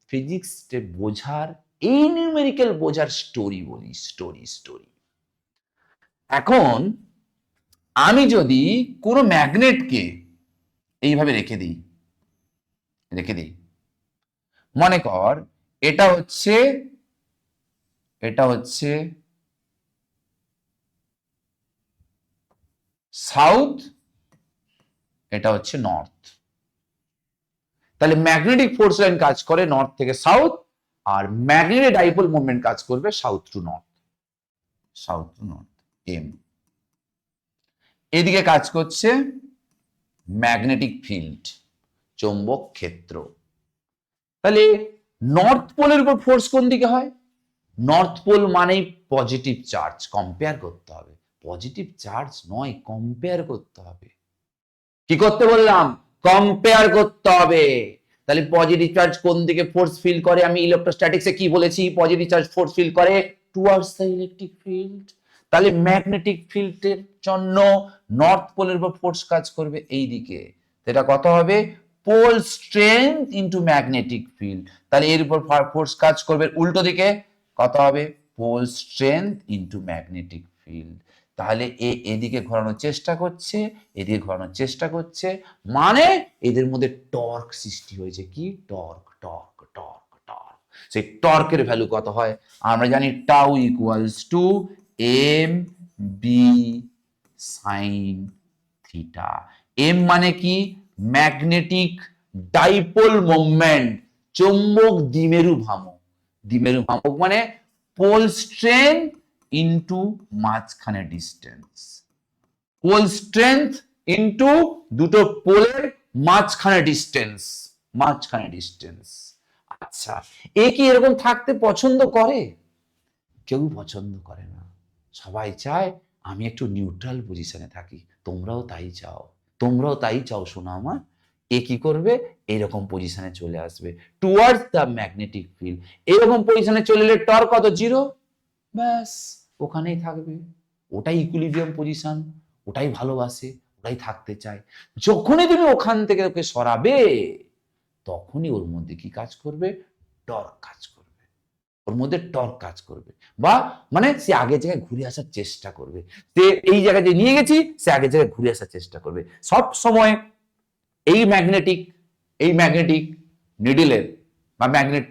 ফিজিক্স বোঝার, এই নিউমেরিক্যাল বোঝার স্টোরি বলি, স্টোরি স্টোরি। এখন আমি যদি কোনো ম্যাগনেটকে এইভাবে রেখে দিই, রেখে দিই, মনে কর এটা হচ্ছে, এটা হচ্ছে সাউথ, এটা হচ্ছে নর্থ। তাহলে ম্যাগনেটিক ফোর্স লাইন কাজ করে নর্থ থেকে সাউথ, আর ম্যাগনেটিক ডাইপোল মুভমেন্ট কাজ করবে south to north, south to north M. এদিকে কাজ করছে ম্যাগনেটিক ফিল্ড, চৌম্বক ক্ষেত্র। তাহলে নর্থ পোলের উপর ফোর্স কোন দিকে হয়? নর্থ পোল মানেই পজিটিভ চার্জ, কম্পেয়ার করতে হবে, পজিটিভ চার্জ নয়, কম্পেয়ার করতে হবে। কি করতে বললাম? কম্পেয়ার করতে হবে। তাহলে পজিটিভ চার্জ কোন দিকে ফোর্স ফিল করে? আমি ইলেকট্রোস্ট্যাটিক্সে কি বলেছি? পজিটিভ চার্জ ফোর্স ফিল করে টুয়ার্ডস দ্য ইলেকট্রিক ফিল্ড। তাহলে ম্যাগনেটিক ফিল্ডের জন্য নর্থ পোলের উপর ফোর্স কাজ করবে এই দিকে, সেটা কত হবে? Pole strength into magnetic field. তাহলে এর উপর ফোর্স কাজ করবে উল্টো দিকে, কত হবে? Pole strength into magnetic field. তাহলে এদিকে ঘোরানোর চেষ্টা করছে, এদিকে ঘোরানোর চেষ্টা করছে, মানে এদের মধ্যে টর্ক সৃষ্টি হয়েছে। কি টর্ক? Torque torque torque. সেই টর্কের ভ্যালু কত হয়? আমরা জানি tau equals to M B sine theta. M মানে কি? ম্যাগনেটিক ডাইপোল মোমেন্ট, চৌম্বক দ্বিমেরু ভ্রামক। দ্বিমেরু ভ্রামক মানে পোল স্ট্রেংথ ইনটু মাঝখানে ডিস্টেন্স। পোল স্ট্রেংথ ইনটু দুটো পোলের মাঝখানে ডিস্টেন্স, মাঝখানে ডিস্টেন্স। আচ্ছা, এ কি এরকম থাকতে পছন্দ করে? কেউ পছন্দ করে না। সবাই চায় আমি একটু নিউট্রাল পজিশনে থাকি। তোমরাও তাই চাও, তোমরাও তাই চাও শোনা আমার। এ কি করবে? এরকম পজিশনে চলে আসবে টুয়ার্ডস দ্য ম্যাগনেটিক ফিল্ড। এরকম পজিশনে চলে এলে টর্ক কত? জিরো। ব্যাস, ওখানেই থাকবে। ওটাই ইকুইলিব্রিয়াম পজিশন, ওটাই ভালোবাসে, ওটাই থাকতে চায়। যখনই তুমি ওখান থেকে ওকে সরাবে, তখনই ওর মধ্যে কি কাজ করবে? টর্ক কাজ করবে। ওর মধ্যে টর্ক কাজ করবে, বা মানে সে আগের জায়গায় ঘুরে আসার চেষ্টা করবে। সে এই জায়গায় যে নিয়ে গেছি, সে আগের জায়গায় ঘুরে আসার চেষ্টা করবে। সব সময় এই ম্যাগনেটিক নিডলের বা ম্যাগনেট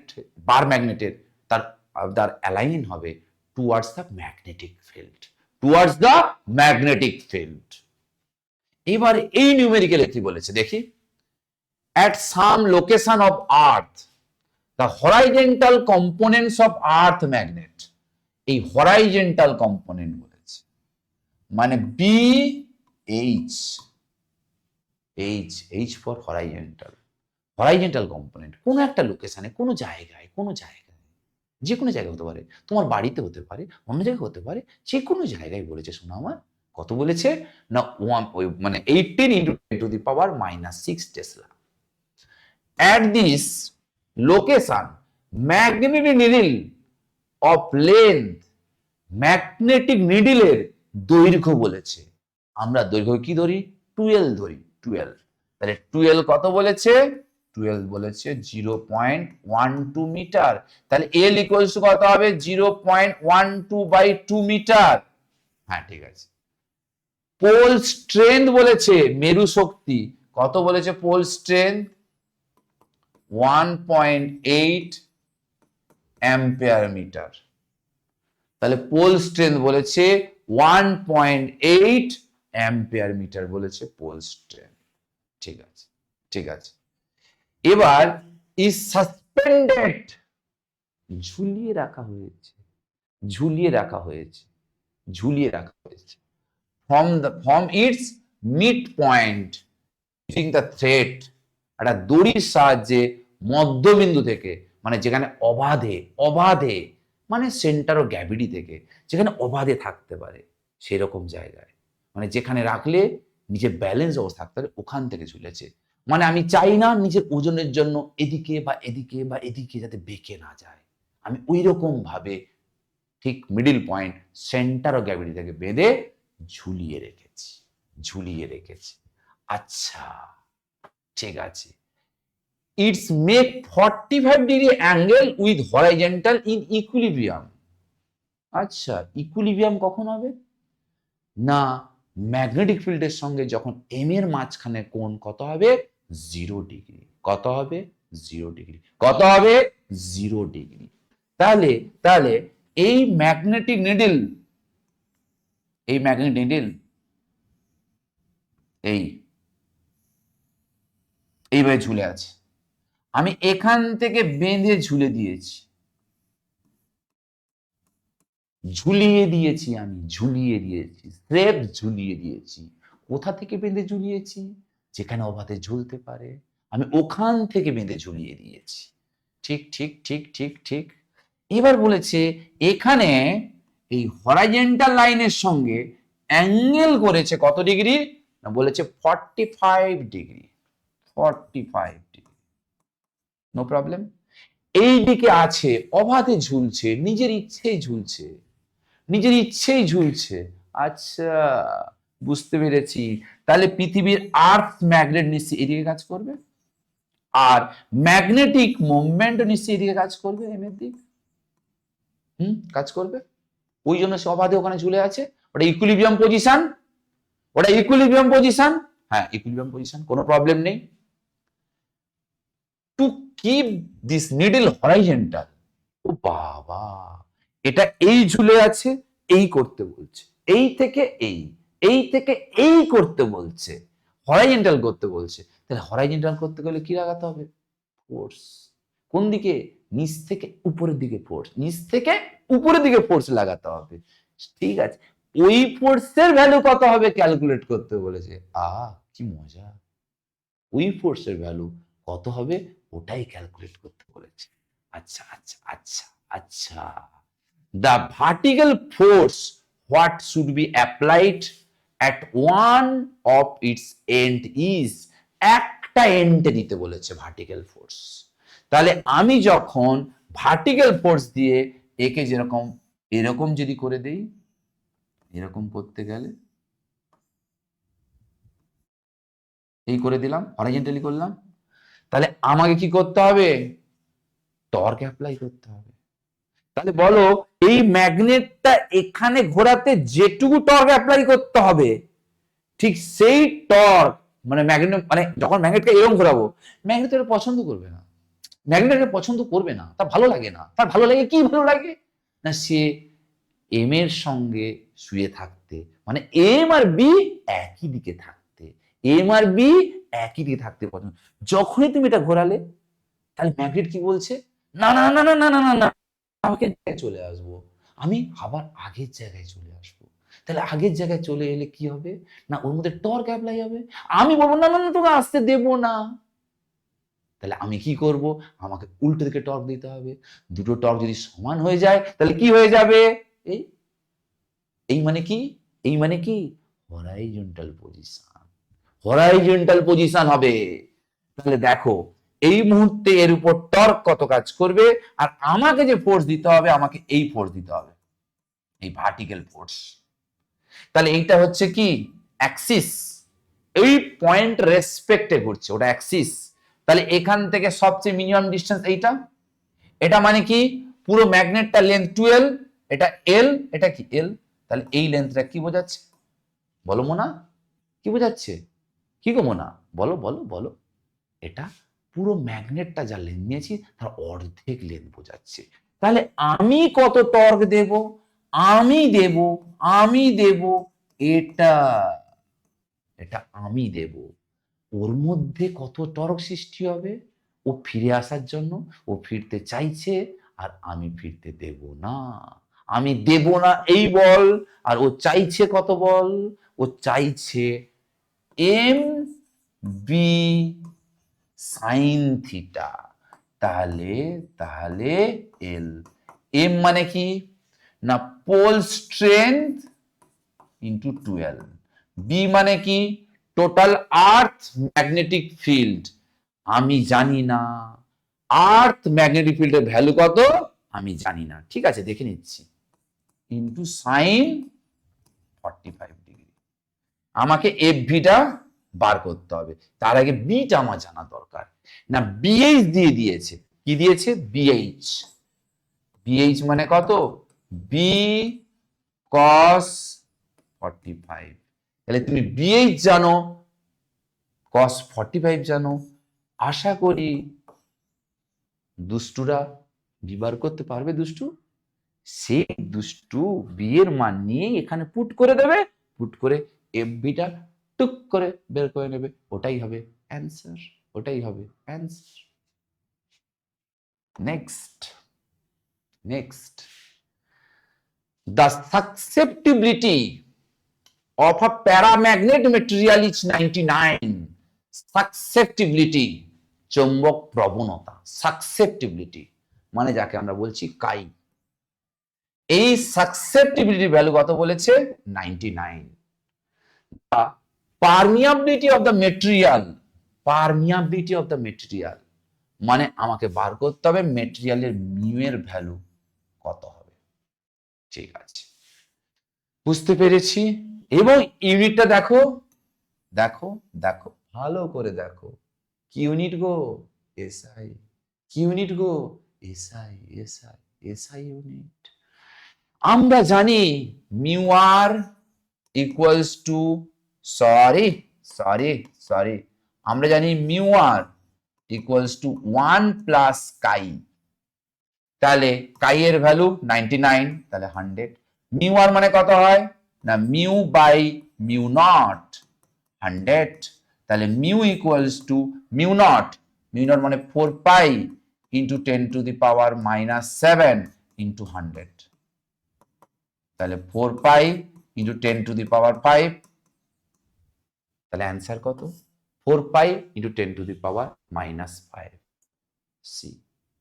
বার ম্যাগনেটের তার তার অ্যালাইন হবে towards the magnetic field, towards the magnetic field. এবার এই নিউমেরিক্যাল কি বলেছে দেখি। at some location of earth the horizontal components of earth magnet, এই horizontal component বলেছে মানে B H, H for horizontal component. কোনো একটা লোকেশনে, কোনো জায়গায় যে কোনো জায়গায় হতে পারে, তোমার বাড়িতে হতে পারে, অন্য জায়গায় হতে পারে, যে কোনো জায়গায় বলেছে শোনা আমার। কত বলেছে না? মানে 18 into 10 to the power -6 tesla. At this location, magnetic needle of length, magnetic নিডলের দৈর্ঘ্য বলেছে। আমরা দৈর্ঘ্য কি ধরি? 12 ধরি, 12। তাহলে 12 কত বলেছে? 12 বলেছে 0.12 মিটার। তাহলে এল ইকুয়ালস টু কত হবে? 0.12/2 মিটার। হ্যাঁ, ঠিক আছে। পোল স্ট্রেংথ বলেছে, মেরু শক্তি কত বলেছে? Pole strength 1.8 ampere metre. তাহলে পোল স্ট্রেংথ বলেছে 1.8 অ্যাম্পিয়ার মিটার বলেছে পোল স্ট্রেংথ। ঠিক আছে, ঠিক আছে। এবার ইজ সাসপেন্ডেড, ঝুলিয়ে রাখা হয়েছে, ঝুলিয়ে রাখা হয়েছে, ঝুলিয়ে রাখা হয়েছে from its mid point using the thread, একটা দড়ির সাহায্যে মধ্যবিন্দু থেকে, মানে যেখানে অবাধে অবাধে মানে সেন্টার অফ গ্র্যাভিটি থেকে যেখানে অবাধে থাকতে পারে সেরকম জায়গায়, মানে যেখানে রাখলে নিজে ব্যালেন্স অবস্থা থাকতে পারে, ওখান থেকে ঝুলেছে। মানে আমি চাই না নিজের ওজনের জন্য এদিকে বা এদিকে বা এদিকে যাতে বেঁকে না যায়, আমি ওই রকম ভাবে ঠিক middle point centre of gravity থেকে বেঁধে ঝুলিয়ে রেখেছি, ঝুলিয়ে রেখেছি। আচ্ছা, ঠিক আছে। It's make 45-degree angle with horizontal in equilibrium. আচ্ছা, ইকুইলিব্রিয়াম কখন হবে? না, ম্যাগনেটিক ফিল্ডের সঙ্গে যখন এম এর মাঝখানে কোণ কত হবে? 0 ডিগ্রি। কত হবে? 0 ডিগ্রি। কত হবে? 0 ডিগ্রি। তাহলে তাহলে এই ম্যাগনেটিক নিডল, এই ম্যাগনেটিক নিডল এইভাবে ঝুলে আছে। আমি এখান থেকে বেঁধে ঝুলে দিয়েছি, ঝুলিয়ে দিয়েছি, আমি ঝুলিয়ে দিয়েছি, স্রেফ ঝুলিয়ে দিয়েছি। কোথা থেকে বেঁধে ঝুলিয়েছি? যেখানে অবাধে ঝুলতে পারে, আমি ওখান থেকে বেঁধে ঝুলিয়ে দিয়েছি। ঠিক ঠিক ঠিক ঠিক ঠিক। এবার বলেছে এখানে এই হরাইজন্টাল লাইনের সঙ্গে অ্যাঙ্গেল করেছে কত ডিগ্রি, না বলেছে 45 ডিগ্রি, 45 ডিগ্রি, নো প্রবলেম। এই দিকে আছে, অবাধে ঝুলছে, নিজের ইচ্ছেই ঝুলছে, নিজের ইচ্ছেই ঝুলছে। আচ্ছা, বুঝতে পেরেছি। তাহলে পৃথিবীর আর্থ ম্যাগনেট নিশ্চয়ই এদিকে কাজ করবে, আর ম্যাগনেটিক মুভমেন্ট নিশ্চয়ই এদিকে কাজ করবে, এম এর দিক। কাজ করবে, ওই জন্য সে অবাধে ওখানে ঝুলে আছে। ওটা ইকুইলিব্রিয়াম পজিশন, ওটা ইকুইলিব্রিয়াম পজিশন, হ্যাঁ ইকুইলিব্রিয়াম পজিশন, কোনো প্রবলেম নেই। To keep this needle horizontal, ও বাবা, এটা এই ঝুলে আছে, এই করতে বলছে, এই থেকে এই, এই থেকে এই করতে বলছে, হরাইজন্টাল করতে বলছে। তাহলে হরাইজন্টাল করতে গেলে কি লাগাতে হবে? ফোর্স। কোন দিকে? নিচ থেকে উপরের দিকে ফোর্স, নিচ থেকে উপরের দিকে ফোর্স লাগাতে হবে। ঠিক আছে, ওই ফোর্সের ভ্যালু কত হবে ক্যালকুলেট করতে বলেছে। কি মজা, ওই ফোর্সের ভ্যালু কত হবে ওটাই ক্যালকুলেট করতে বলেছে। আচ্ছা আচ্ছা আচ্ছা আচ্ছা, the vertical force what should be applied at one of its end is, একটা এন্ডে দিতে বলেছে ভার্টিক্যাল ফোর্স। তাহলে আমি যখন ভার্টিক্যাল ফোর্স দিয়ে একে যেরকম এরকম যদি করে দেই, এরকম করতে গেলে এই করে দিলাম, হরাইজন্টালি করলাম, তাহলে আমাকে কি করতে হবে? টর্ক অ্যাপ্লাই করতে হবে। তাহলে বলো, এই ম্যাগনেটটা এখানে ঘোরাতে যেটুকু টর্ক অ্যাপ্লাই করতে হবে, ঠিক সেই টর্ক মানে ম্যাগনেট, মানে যখন ম্যাগনেটকে এরকম ঘোরাবো, ম্যাগনেট এটা পছন্দ করবে না, ম্যাগনেট এটা পছন্দ করবে না, তার ভালো লাগে না। তার ভালো লাগে কি? ভালো লাগে না সে এম এর সঙ্গে শুয়ে থাকতে, মানে এম আর বি একই দিকে থাকতে, এম আর বি একই দিকে থাকতে পছন্দ। যখনই তুমি এটা ঘোরালে, তাহলে ম্যাগনেট কি বলছে? না না না না না না না না, আমাকে চলে আসবো, আমি আবার আগের জায়গায় চলে আসবো। তাহলে আগের জায়গায় চলে এলে কি হবে? না ওর মধ্যে টর্ক অ্যাপ্লাই হবে। আমি বলবো না না না, তোকে আসতে দেবো না। তাহলে আমি কি করব? আমাকে উল্টো দিকে টর্ক দিতে হবে। দুটো টর্ক যদি সমান হয়ে যায় তাহলে কি হয়ে যাবে? এই এই মানে কি? এই মানে কি? হরাইজন্টাল পজিশন, হরাইজন্টাল পজিশন হবে। তাহলে দেখো, এই মুহূর্তে এর উপর টর্ক কত কাজ করবে, আর আমাকে যে ফোর্স দিতে হবে, আমাকে এই ফোর্স দিতে হবে, এই ভার্টিক্যাল ফোর্স। তাহলে এইটা হচ্ছে কি? অ্যাক্সিস, এই পয়েন্ট রেসপেক্টে ঘুরছে, ওটা অ্যাক্সিস। তাহলে এখান থেকে সবচেয়ে মিনিমাম ডিস্টেন্স এইটা, এটা মানে কি? পুরো ম্যাগনেটটা লেন্থ 12, এটা এল, এটা কি এল। তাহলে এই লেন্থটা কি বোঝাচ্ছে বলো মোনা? কি বোঝাচ্ছে? কি গো মোনা? বলো বলো বলো। এটা পুরো ম্যাগনেটটা যা লেন্থ নিয়েছি তার অর্ধেক লেন্থ বোঝাচ্ছে। তাহলে আমি কত টর্ক দেব? আমি দেব, আমি দেব এটা, এটা আমি দেব। ওর মধ্যে কত টর্ক সৃষ্টি হবে ও ফিরে আসার জন্য? ও ফিরতে চাইছে, আর আমি ফিরতে দেব না, আমি দেব না এই বল। আর ও চাইছে কত বল? ও চাইছে এম বি সাইন থিটা। তাহলে তাহলে এল, এম মানে কি? না পোল স্ট্রেংথ ইন্টু 12, বি মানে কি? টোটাল আর্থ ম্যাগনেটিক ফিল্ড। আমি জানি না আর্থ ম্যাগনেটিক ফিল্ডের ভ্যালু কত, আমি জানি না, ঠিক আছে দেখে নিচ্ছি, ইন্টু সাইন 45 ডিগ্রি। আমাকে এফ ভিটা বার করতে হবে, তার আগে বিটা আমার জানা দরকার। না বিএইচ দিয়ে দিয়েছে, কি দিয়েছে? বিএইচ। বিএইচ মানে কত? বি কস 45। তাহলে তুমি বিএইচ জানো, কস 45 জানো, আশা করি দুষ্টুরা বি বার করতে পারবে। দুষ্টু সে দুষ্টু বি এর মান নিয়ে এখানে পুট করে দেবে, পুট করে এফ বিটা টুক করে বের করে নেবে, ওটাই হবে অ্যান্সার, ওটাই হবে answer. Next, next, the susceptibility of a paramagnet material is 99. Susceptibility, চৌম্বক প্রবণতা, সাসেপ্টিবিলিটি মানে যাকে আমরা বলছি কাই, এই সাসেপ্টিবিলিটি ভ্যালু কত বলেছে? 99। Permeability of the material, permeability of the material মানে আমাকে বার করতে হবে মেটেরিয়ালের মিউ এর ভ্যালু কত হবে। ঠিক আছে, বুঝতে পেরেছি। এবং ইউনিটটা দেখো, দেখো দেখো ভালো করে দেখো, কি ইউনিট গো? এসআই। কি ইউনিট গো? SI, SI, SI unit. আমরা জানি mu R equals to, sorry sorry sorry, আমরা জানি mu R equals to 1 plus chi. তাহলে কাই এর ভ্যালু 99, তাহলে 100। মিউ আর মানে কত হয় না মিউ বাই মিউ নট 100, তাহলে mu equals to mu not মানে 4 pi into 10 to the power -7 into 100, তাহলে 4 pi into 10 to the power 5, তাহলে অ্যান্সার কত? 4 pi into 10 to the power -5। C,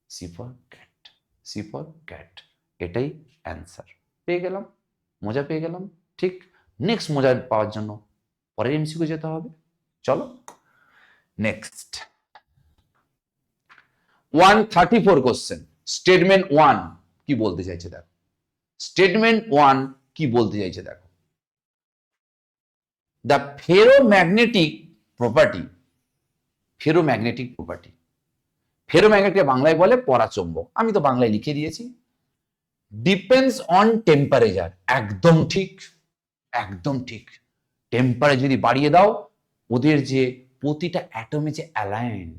C for cat, C for cat, এটাই answer. পেয়ে গেলাম, মজা পেয়ে গেলাম। ঠিক, নেক্সট মজা পাওয়ার জন্য পরের এমসিকিউ যেতে হবে। চলো নেক্সট 134 কোশ্চেন। স্টেটমেন্ট 1 কি বলতে চাইছে দেখো, স্টেটমেন্ট 1 কি বলতে চাইছে দেখো। The ferromagnetic property, ferromagnetic property, ferromagnetic বাংলায় বলে পরাচুম্বক, আমি তো বাংলায় লিখে দিয়েছি। ডিপেন্ডস অন টেম্পারেচার, একদম ঠিক, একদম ঠিক। টেম্পারেচার যদি বাড়িয়ে দাও, ওদের যে প্রতিটা অ্যাটমে যে align,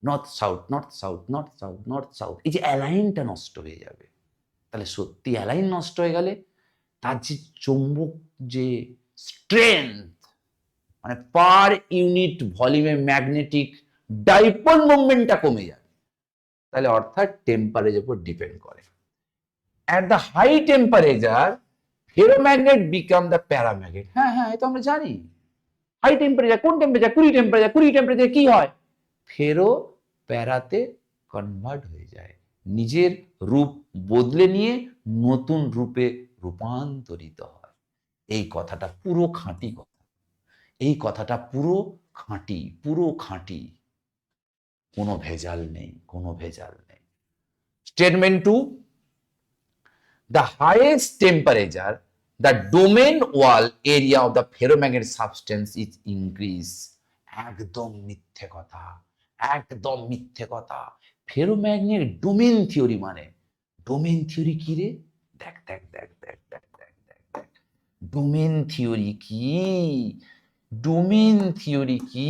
north south north south north south north south, এই যে অ্যালাইনটা নষ্ট হয়ে যাবে। তাহলে সত্যি অ্যালাইন নষ্ট হয়ে গেলে তার যে চৌম্বক যে স্ট্রেংথ, মানে পার ইউনিট ভলিউমে ম্যাগনেটিক ডাইপোল মোমেন্টটা কমে যাবে। তাহলে অর্থাৎ টেম্পারেচার উপর ডিপেন্ড করে। At the high temperature ferromagnet become the paramagnet. হ্যাঁ হ্যাঁ, এটা আমরা জানি। হাই টেম্পারেচার, কোন টেম্পারেচার? 20 টেম্পারেচার। 20 টেম্পারেচার কি হয়? ফেরো প্যারাতে কনভার্ট হয়ে যায়, নিজের রূপ বদলে নিয়ে নতুন রূপে রূপান্তরিত হয়। এই কথাটা পুরো খাঁটি কথা, এই কথাটা পুরো খাঁটি, পুরো খাঁটি, কোনো ভেজাল নেই, কোনো ভেজাল নেই। Statement 2, the highest temperature the domain wall area of the ferromagnetic substance is increased। একদম মিথ্যে কথা, একদম মিথ্যে কথা। ফেরোম্যাগনেট ডোমেন থিওরি মানে, ডোমেন থিওরি কি রে? দেখ দেখ দেখ দেখ দেখ দেখ দেখ দেখ, ডোমেন থিওরি কি? ডোমেন থিওরি কি?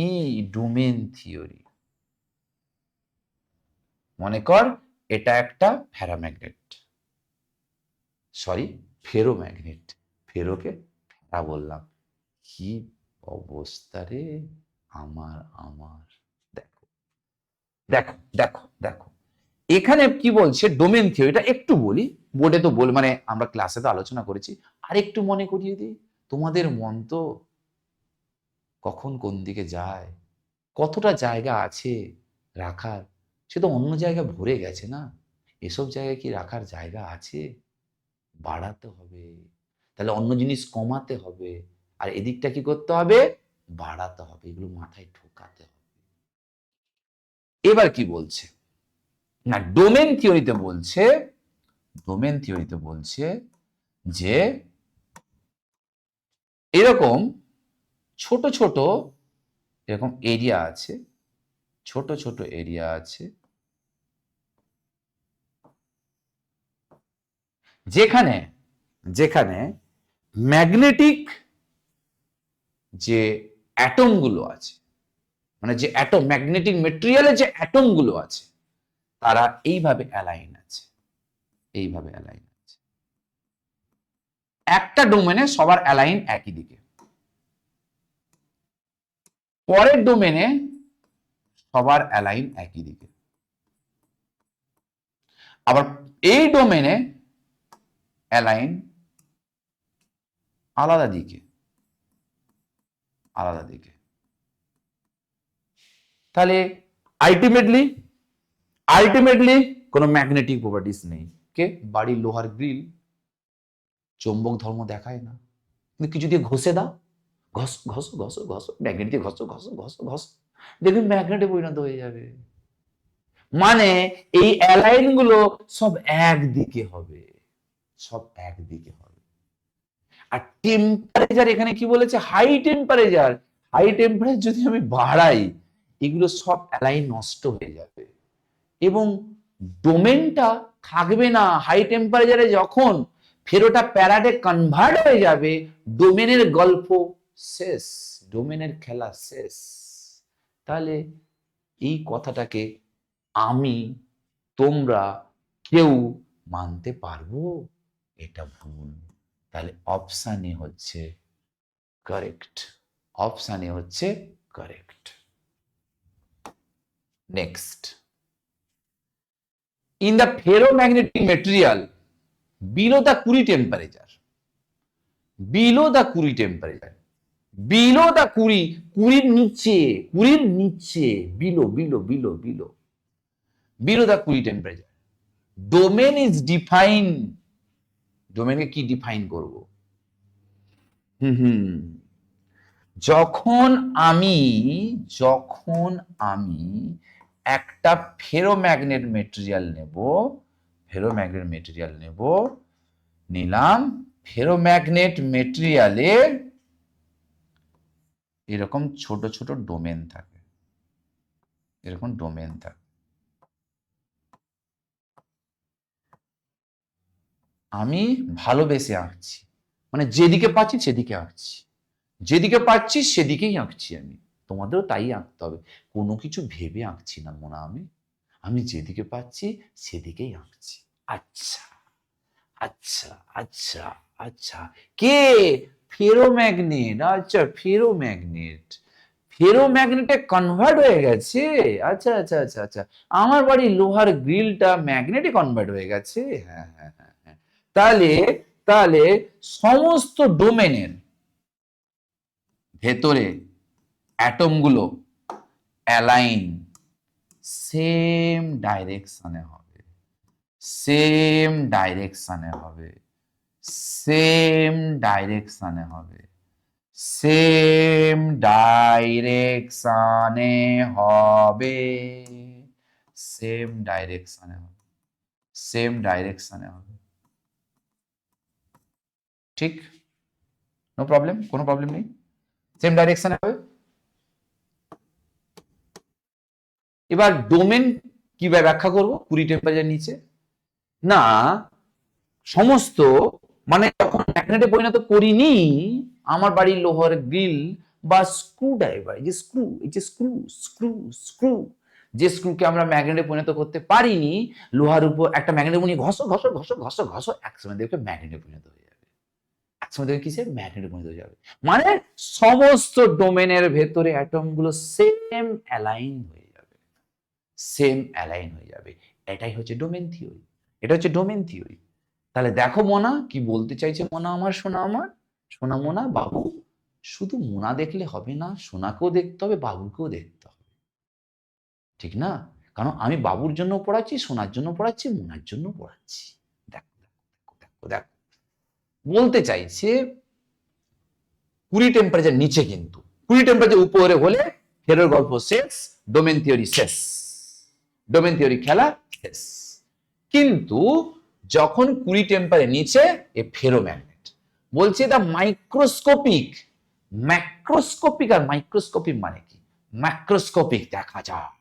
ডোমেন থিওরি মনে কর এটা একটা প্যারাম্যাগনেট, সরি ফেরোম্যাগনেট, ফেরোকে ফেরা বললাম, কি অবস্থা রে আমার আমার। দেখো দেখো দেখো দেখো, এখানে কি বলছে ডোমেন থিওরিটা একটু বলি, বোর্ডে তো বল মানে আমরা ক্লাসে তো আলোচনা করেছি, আর একটু মনে করিয়ে দিই। তোমাদের মন তো কখন কোন দিকে যায়, কতটা জায়গা আছে রাখার, সে তো অন্য জায়গায় ভরে গেছে না। এসব জায়গায় কি রাখার জায়গা আছে? বাড়াতে হবে, তাহলে অন্য জিনিস কমাতে হবে, আর এদিকটা কি করতে হবে? বাড়াতে হবে। এগুলো মাথায় ঢোকাতে হবে। এবার কি বলছে না, ডোমেন থিওরিতে বলছে, ডোমেন থিওরিতে বলছে যে এরকম ছোট ছোট এরকম এরিয়া আছে, ছোট ছোট এরিয়া আছে যেখানে, যেখানে ম্যাগনেটিক যে অ্যাটম গুলো আছে, মানে যে অ্যাটম ম্যাগনেটিক মেটেরিয়ালের যে অ্যাটম গুলো আছে, তারা এইভাবে অ্যালাইন আছে, এইভাবে অ্যালাইন আছে। একটা ডোমেনে সবার অ্যালাইন একই দিকে, পরের ডোমেনে সবার অ্যালাইন একই দিকে, আবার এই ডোমেনে অ্যালাইন আলাদা দিকে, আলাদা দিকে। তাহলে আলটিমেটলি আলটিমেটলি কোনো ম্যাগনেটিক প্রপার্টিস নেই। কে? বাড়ির লোহার গ্রিল, চৌম্বক ধর্ম দেখায় না, কিন্তু কিছু দিয়ে ঘষে দাও, ঘষো ঘষো ঘষো, ম্যাগনেট দিয়ে ঘষো ঘষো ঘষো ঘষো, দেখবেন ম্যাগনেটে পরিণত হয়ে যাবে। মানে এই অ্যালাইন গুলো সব একদিকে হবে, সব একদিকে হবে। আর টেম্পারেচার এখানে কি বলেছে, হাই টেম্পারেচার, হাই টেম্পারেচার যদি আমি বাড়াই এগুলো সব অ্যালাইন নষ্ট হয়ে যাবে এবং ডোমেনটা থাকবে না। হাই টেম্পারেচারে যখন ফেরোটা প্যারাডে কনভার্ট হয়ে যাবে, ডোমেনের গল্প শেষ, ডোমেনের খেলা শেষ। তাহলে এই কথাটাকে আমি, তোমরা কেউ মানতে পারবো? এটা ভুল। তাহলে অপশন এ হচ্ছে কারেক্ট, অপশন এ হচ্ছে correct. Next, in the ferromagnetic material below the Curie temperature, below the Curie temperature, below the Curie, কুড়ির নিচে, কুড়ির নিচে, below below below below below the Curie temperature, domain is defined, domain কে কি define করব? যখন আমি একটা ফেরোম্যাগনেট মেটেরিয়াল নেব, ফেরোম্যাগনেট মেটেরিয়াল নেব, নিলাম, ফেরোম্যাগনেট মেটেরিয়ালে এরকম ছোট ছোট ডোমেন থাকে, এরকম ডোমেন থাকে। আমি ভালোবেসে আঁকছি, মানে যেদিকে পাচ্ছি সেদিকে আঁকছি, যেদিকে পাচ্ছি সেদিকেই আঁকছি। আমি তোমাদেরও তাই আঁকতে হবে, কোনো কিছু ভেবে আঁকছি না মোনা, আমি যেদিকে পাচ্ছি সেদিকেই আঁকছি। আচ্ছা আচ্ছা আচ্ছা আচ্ছা, কে? ফেরোম্যাগনেট। আচ্ছা ফেরোম্যাগনেট, ফেরোম্যাগনেটে কনভার্ট হয়ে গেছে। আচ্ছা আচ্ছা আচ্ছা আচ্ছা, আমার বাড়ির লোহার গ্রিলটা ম্যাগনেটে কনভার্ট হয়ে গেছে। হ্যাঁ হ্যাঁ হ্যাঁ হ্যাঁ। তাহলে তাহলে সমস্ত ডোমেনের ভেতরে অ্যাটমগুলো অ্যালাইন সেম ডাইরেকশনে হবে, সেম ডাইরেকশনে হবে, সেম ডাইরেকশনে হবে, সেম ডাইরেকশনে হবে, সেম ডাইরেকশনে হবে, সেম ডাইরেকশনে হবে। ঠিক? নো প্রবলেম, কোনো প্রবলেম নেই, সেম ডাইরেকশনে হবে। এবার ডোমেন কিভাবে ব্যাখ্যা করব? কুড়ি টেম্পারেচার নিচে না, সমস্ত, মানে যখন ম্যাগনেটে পরিণত করিনি, আমার বাড়ির লোহার গ্রিল বা স্ক্রু ড্রাইভার, এই যে স্ক্রু, এই যে স্ক্রু স্ক্রু স্ক্রু, যে স্ক্রুকে আমরা ম্যাগনেটে পরিণত করতে পারিনি, লোহার উপর একটা ম্যাগনেট নিয়ে ঘষো ঘষো ঘষো ঘষো ঘষো, একসময় দেখবে ম্যাগনেটে পরিণত হয়ে যাবে, একসময় দেখবে কিসে, ম্যাগনেটে পরিণত হয়ে যাবে। মানে সমস্ত ডোমেনের ভেতরে অ্যাটম গুলো সেম অ্যালাইন হয়ে যাবে, সেম অ্যালাইন হয়ে যাবে। এটাই হচ্ছে ডোমেন থিওরি, এটা হচ্ছে ডোমেন থিওরি। তাহলে দেখো মোনা কি বলতে চাইছে, মোনা আমার, সোনা আমার, সোনা মোনা বাবু, শুধু মোনা দেখলে হবে না, সোনাকেও দেখতে হবে, বাবুকেও দেখতে হবে, ঠিক না? কারণ আমি বাবুর জন্য পড়াচ্ছি, সোনার জন্য পড়াচ্ছি, মোনার জন্য পড়াচ্ছি। দেখো দেখো দেখো দেখো, বলতে চাইছে কুড়ি টেম্পারেচার নিচে, কিন্তু কুড়ি টেম্পারেচার উপরে হলে ফেরোর গল্প শেষ, ডোমেন থিওরি শেষ, ডোমেন থিওরি খেলা শেষ। কিন্তু যখন কুড়ি টেম্পারের নিচে, এ ফেরোম্যাগনেট বলছে দা মাইক্রোস্কোপিক, ম্যাক্রোস্কোপিক আর মাইক্রোস্কোপিক মানে কি? ম্যাক্রোস্কোপিক দেখা যায়,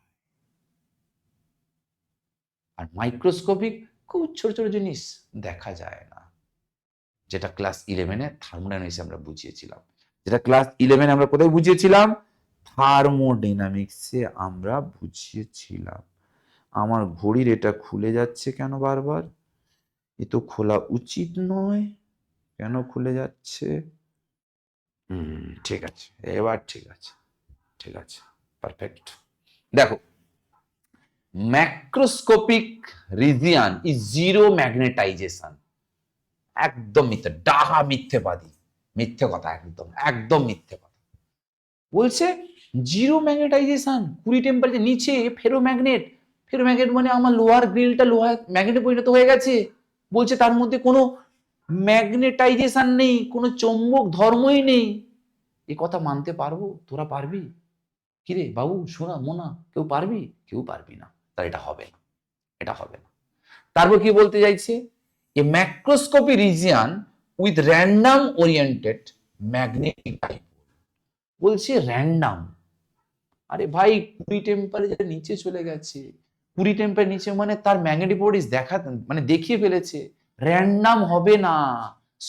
আর মাইক্রোস্কোপিক খুব ছোট ছোট জিনিস দেখা যায় না, যেটা ক্লাস 11-এ থার্মোডাইনামিক্সে আমরা বুঝিয়েছিলাম, যেটা ক্লাস 11-এ আমরা কোথায় বুঝিয়েছিলাম? থার্মোডাইনামিক্সে আমরা বুঝিয়েছিলাম। আমার ঘড়ির এটা খুলে যাচ্ছে কেন বারবার? এ তো খোলা উচিত নয়, কেন খুলে যাচ্ছে? ঠিক আছে, এবার ঠিক আছে, ঠিক আছে, পারফেক্ট। দেখো, macroscopic region is zero magnetisation. একদম মিথ্যে, ডাহা মিথ্যেবাদী, মিথ্যে কথা, একদম একদম মিথ্যে কথা। বলছে জিরো ম্যাগনেটাইজেশন, কুড়ি টেম্পারেচার নিচে ফেরোম্যাগনেট, ফেরোম্যাগনেট মানে আমার লোহার গ্রিলটা লোহার ম্যাগনেটে পরিণত হয়ে গেছে, বলছে তার মধ্যে কোনো ম্যাগনেটাইজেশন নেই, কোনো চৌম্বক ধর্মই নেই, এ কথা মানতে পারবো? তোরা পারবি? কিরে বাবু, শোনা মোনা, কেউ পারবি? কেউ পারবি না। তাহলে এটা হবে না, এটা হবে না। তারপর কি বলতে চাইছে? A macroscopic region with random oriented magnetic dipole. বলছে র্যান্ডাম। আরে ভাই 20 টেম্পারেচার নিচে চলে গেছে, 20 টেম্পারেচার নিচে মানে তার ম্যাগনেটিক প্রপার্টিজ মানে দেখিয়ে ফেলেছে। র্যান্ডাম হবে না,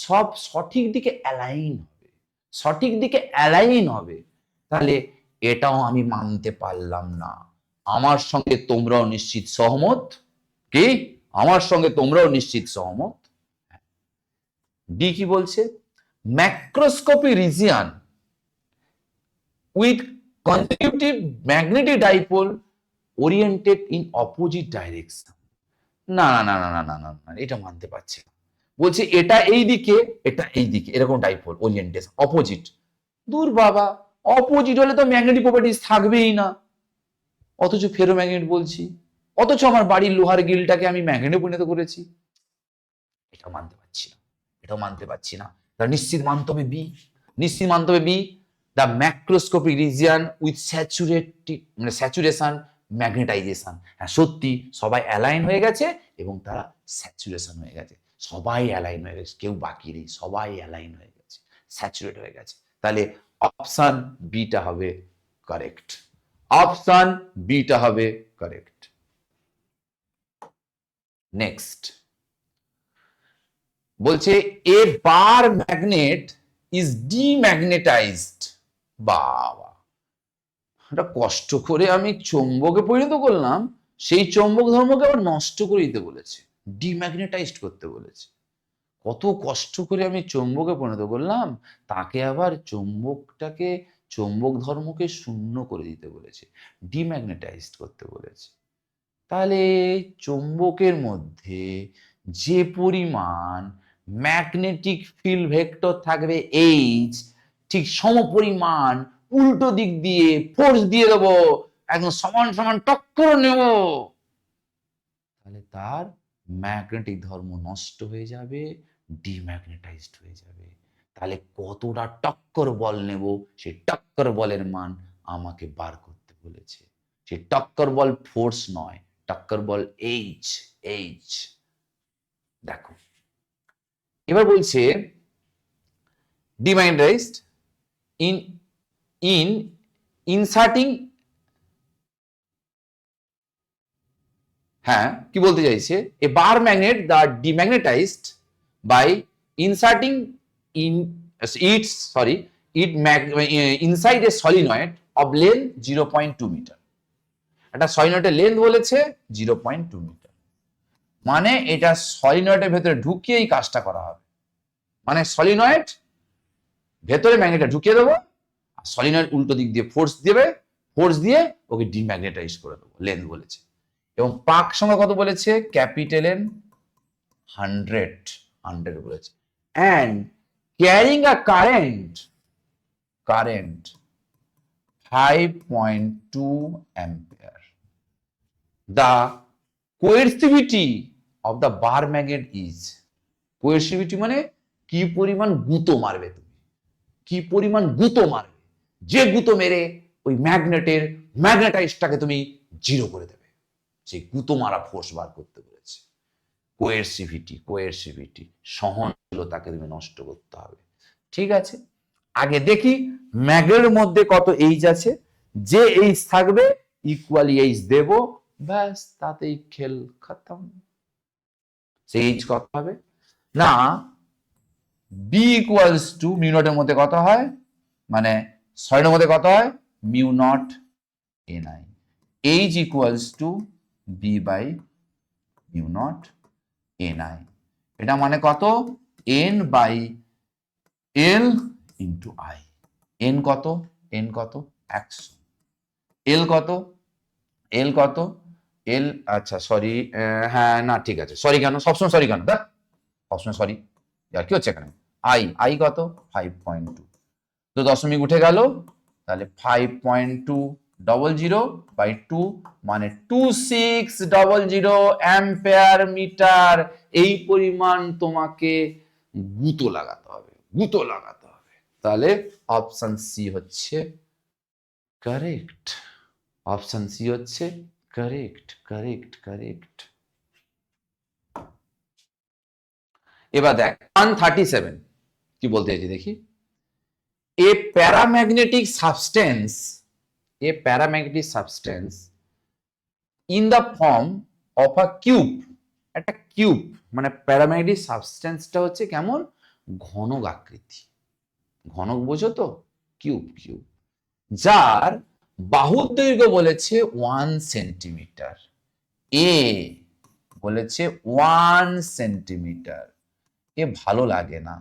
সব সঠিক দিকে অ্যালাইন হবে, সঠিক দিকে অ্যালাইন হবে। তাহলে এটাও আমি মানতে পারলাম না। আমার সঙ্গে তোমরাও নিশ্চিত সহমত? কি আমার সঙ্গে তোমরাও নিশ্চিত সহমত? ডি কি বলছে? Macroscopic region with consecutive magnetic dipole oriented in opposite direction। না না না না না না না, এটা মানতে পারছি না। বলছে এটা এই দিকে, এটা এই দিকে, এরকম ডাইপোল ওরিয়েন্টেশন অপোজিট। দূর বাবা, অপোজিট হলে তো ম্যাগনেটিক প্রপার্টিজ থাকবেই না, অথচ ফেরোম্যাগনেট বলছি, অথচ আমার বাড়ির লোহার গিলটাকে আমি ম্যাগনেটে পরিণত করেছি। এটা মানতে পারছি না, এটাও মানতে পারছি না। তাহলে নিশ্চিত মানতে হবে বি, নিশ্চিত মানতে হবে B, the macroscopic region with saturation magnetisation. হ্যাঁ সত্যি, সবাই অ্যালাইন হয়ে গেছে এবং তারা স্যাচুরেশন হয়ে গেছে, সবাই অ্যালাইন হয়ে গেছে, কেউ বাকি নেই, সবাই অ্যালাইন হয়ে গেছে, স্যাচুরেট হয়ে গেছে। তাহলে অপশন বিটা হবে কারেক্ট, অপশন বিটা হবে কারেক্ট। নেক্সট বলছে এ বার ম্যাগনেট ইজ ডিম্যাগনেটাইজড। বাবা, এটা কষ্ট করে আমি চৌম্বকে পরিণত করলাম, সেই চৌম্বক ধর্মকে আবার নষ্ট করে দিতে বলেছে, ডিম্যাগনেটাইজড করতে বলেছে। কত কষ্ট করে আমি চৌম্বকে পরিণত করলাম, তাকে আবার চৌম্বকটাকে, চৌম্বক ধর্মকে শূন্য করে দিতে বলেছে, ডিম্যাগনেটাইজড করতে বলেছে। তাহলে চৌম্বকের মধ্যে যে পরিমাণ ম্যাগনেটিক ফিল্ড ভেক্টর থাকবে এইচ, ঠিক সমপরিমাণ উল্টো দিক দিয়ে ফোর্স দিয়ে দেবো, একদম সমান সমান টক্কর নেব, তাহলে তার ম্যাগনেটিক ধর্ম নষ্ট হয়ে যাবে, ডিম্যাগনেটাইজড হয়ে যাবে। তাহলে কতটা টক্কর বল নেব, সেই টক্কর বলের মান আমাকে বার করতে বলেছে। সেই টক্কর বল ফোর্স নয়, টক্কর বল এইচ, এইচ। দেখো এবার বলছে ডিম্যাগনেটাইজড ইন ইন ইনসার্টিং, হ্যাঁ কি বলতে চাইছে? A bar magnet the demagnetized by inserting in its sorry it inside a solenoid of length 0.2 metre. একটা সলিনয়েডের লেন্থ বলেছে 0.2 মিটার, মানে এটা সলিনয়েডের ভেতরে ঢুকিয়ে এই কাজটা করা হবে। মানে সলিনয়েড ভেতরে ম্যাগনেটটা ঢুকিয়ে দেবো, আর সলিনয়েড উল্টো দিক দিয়ে ফোর্স দেবে, ফোর্স দিয়ে ওকে ডিম্যাগনেটাইজ করে দেবো, লেন্থ বলেছে। এবং পাক সংখ্যা কত বলেছে? ক্যাপিটাল এন 100, 100 বলেছে। and carrying a current 5.2 ampere, the coercivity of the bar magnet is, coercivity মানে কি পরিমাণ গুঁতো মারবে তুমি, কি পরিমাণ গুঁতো মারবে, যে গুঁতো মেরে ওই ম্যাগনেটের ম্যাগনেটাইজটাকে তুমি জিরো করে দেবে, সেই গুঁতো মারা ফোর্স বার করতে বলেছে। কোয়েরসিভিটি, কোয়েরসিভিটি সহনশীলতাকে তুমি নষ্ট করতে হবে। ঠিক আছে, আগে দেখি ম্যাগনেটের মধ্যে কত এইচ আছে, যে এইচ থাকবে ইকুয়ালি এইচ দেব, ব্যাস তাতেই খেল খতম। সেই এইচ কত হবে না, বি ইকুয়ালস টু মিউ নটের মধ্যে কত হয়, মানে সলিডের মধ্যে কত হয়, mu not N I, H equals to B by mu not N I. এটা মানে কত, N by L into I. N কত, এন কত 100, এল কত, এল কত, এল আচ্ছা সরি, হ্যাঁ না ঠিক আছে, সরি কেন সবসময় সরি কেন, দেখ সবসময় সরি, আর কি হচ্ছে এখানে, আই, আই কত 5.2, তো দশমিক উঠে গেল, তাহলে 5.200 বাই 2 মানে 2600 অ্যাম্পিয়ার মিটার। এই পরিমাণ তোমাকে গুঁতো লাগাতে হবে, গুঁতো লাগাতে হবে। তাহলে অপশন সি হচ্ছে কারেক্ট, অপশন সি হচ্ছে কারেক্ট, কারেক্ট, কারেক্ট। এবার দেখ 137 কি বলতে চাইছি দেখি। A paramagnetic substance, a paramagnetic substance in the form of a cube, একটা কিউব মানে প্যারাম্যাগনেটিক সাবস্টেন্সটা হচ্ছে কেমন, ঘনক আকৃতি, ঘনক বোঝো তো, কিউব, কিউব, যার বাহুর দৈর্ঘ্য বলেছে 1 সেন্টিমিটার, এ বলেছে 1 সেন্টিমিটার। এ ভালো লাগে না,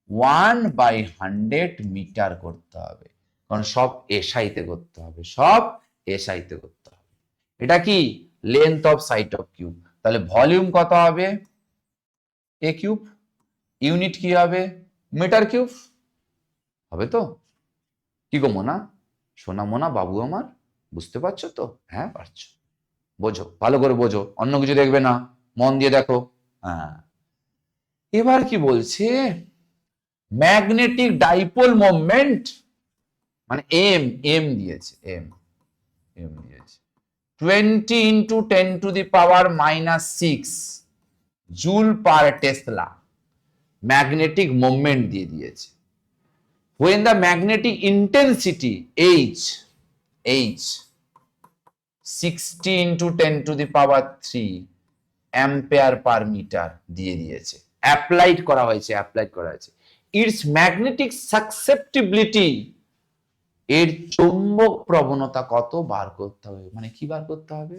1/100 মিটার করতে হবে, কারণ সব এসআইতে করতে হবে, সব এসআইতে করতে হবে। এটা কি length of side of cube, তাহলে ভলিউম কত হবে, এ কিউব, ইউনিট কি হবে, মিটার কিউব হবে তো। কি গো মোনা, সোনা মোনা বাবু আমার, বুঝতে পারছো তো? হ্যাঁ পারছো, বোঝো, ভালো করে বোঝো, অন্য কিছু দেখবে না, মন দিয়ে দেখো। হ্যাঁ, এবার কি বলছে, ম্যাগনেটিক ডাইপোল মোমেন্ট মানে এম, এম দিয়েছে, এম, এম দিয়েছে 20 × 10⁻⁻6 joule per Tesla, magnetic moment দিয়ে দিয়েছে। when the magnetic intensity H 60 × 10⁻³ ampere per metre দিয়ে দিয়েছে, অ্যাপ্লাইড করা হয়েছে, অ্যাপ্লাইড করা হয়েছে। ইটস ম্যাগনেটিক সাসেপ্টিবিলিটি, এর চৌম্বক প্রবণতা কত বার করতে হবে, মানে কি বার করতে হবে,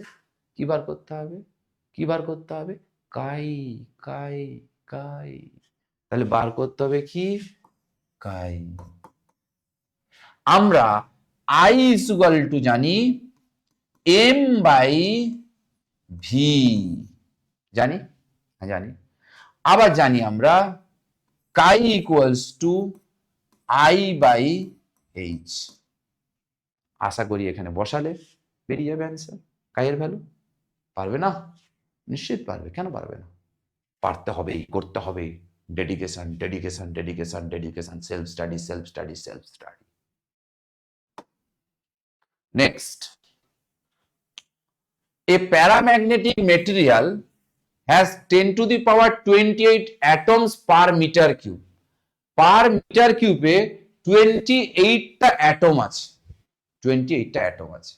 কি বার করতে হবে, কি বার করতে হবে, কাই, কাই, কাই, তাহলে বার করতে হবে কি, কাই। আমরা I = জানি m/v, জানি, জানি। আবার জানি আমরা কাই = I/h। আশা করি এখানে বসালে বেরিয়ে যাবে অ্যান্সার, কাইয়ের ভ্যালু। পারবে না? নিশ্চিত পারবে, কেন পারবে না, পারতে হবেই, করতে হবে, dedication, dedication, dedication, dedication, self study, self study, self study. Next, a paramagnetic material has 10⁻28 atoms per meter cube, per metre কিউবে 28টা অ্যাটম আছে, 28টা অ্যাটম আছে,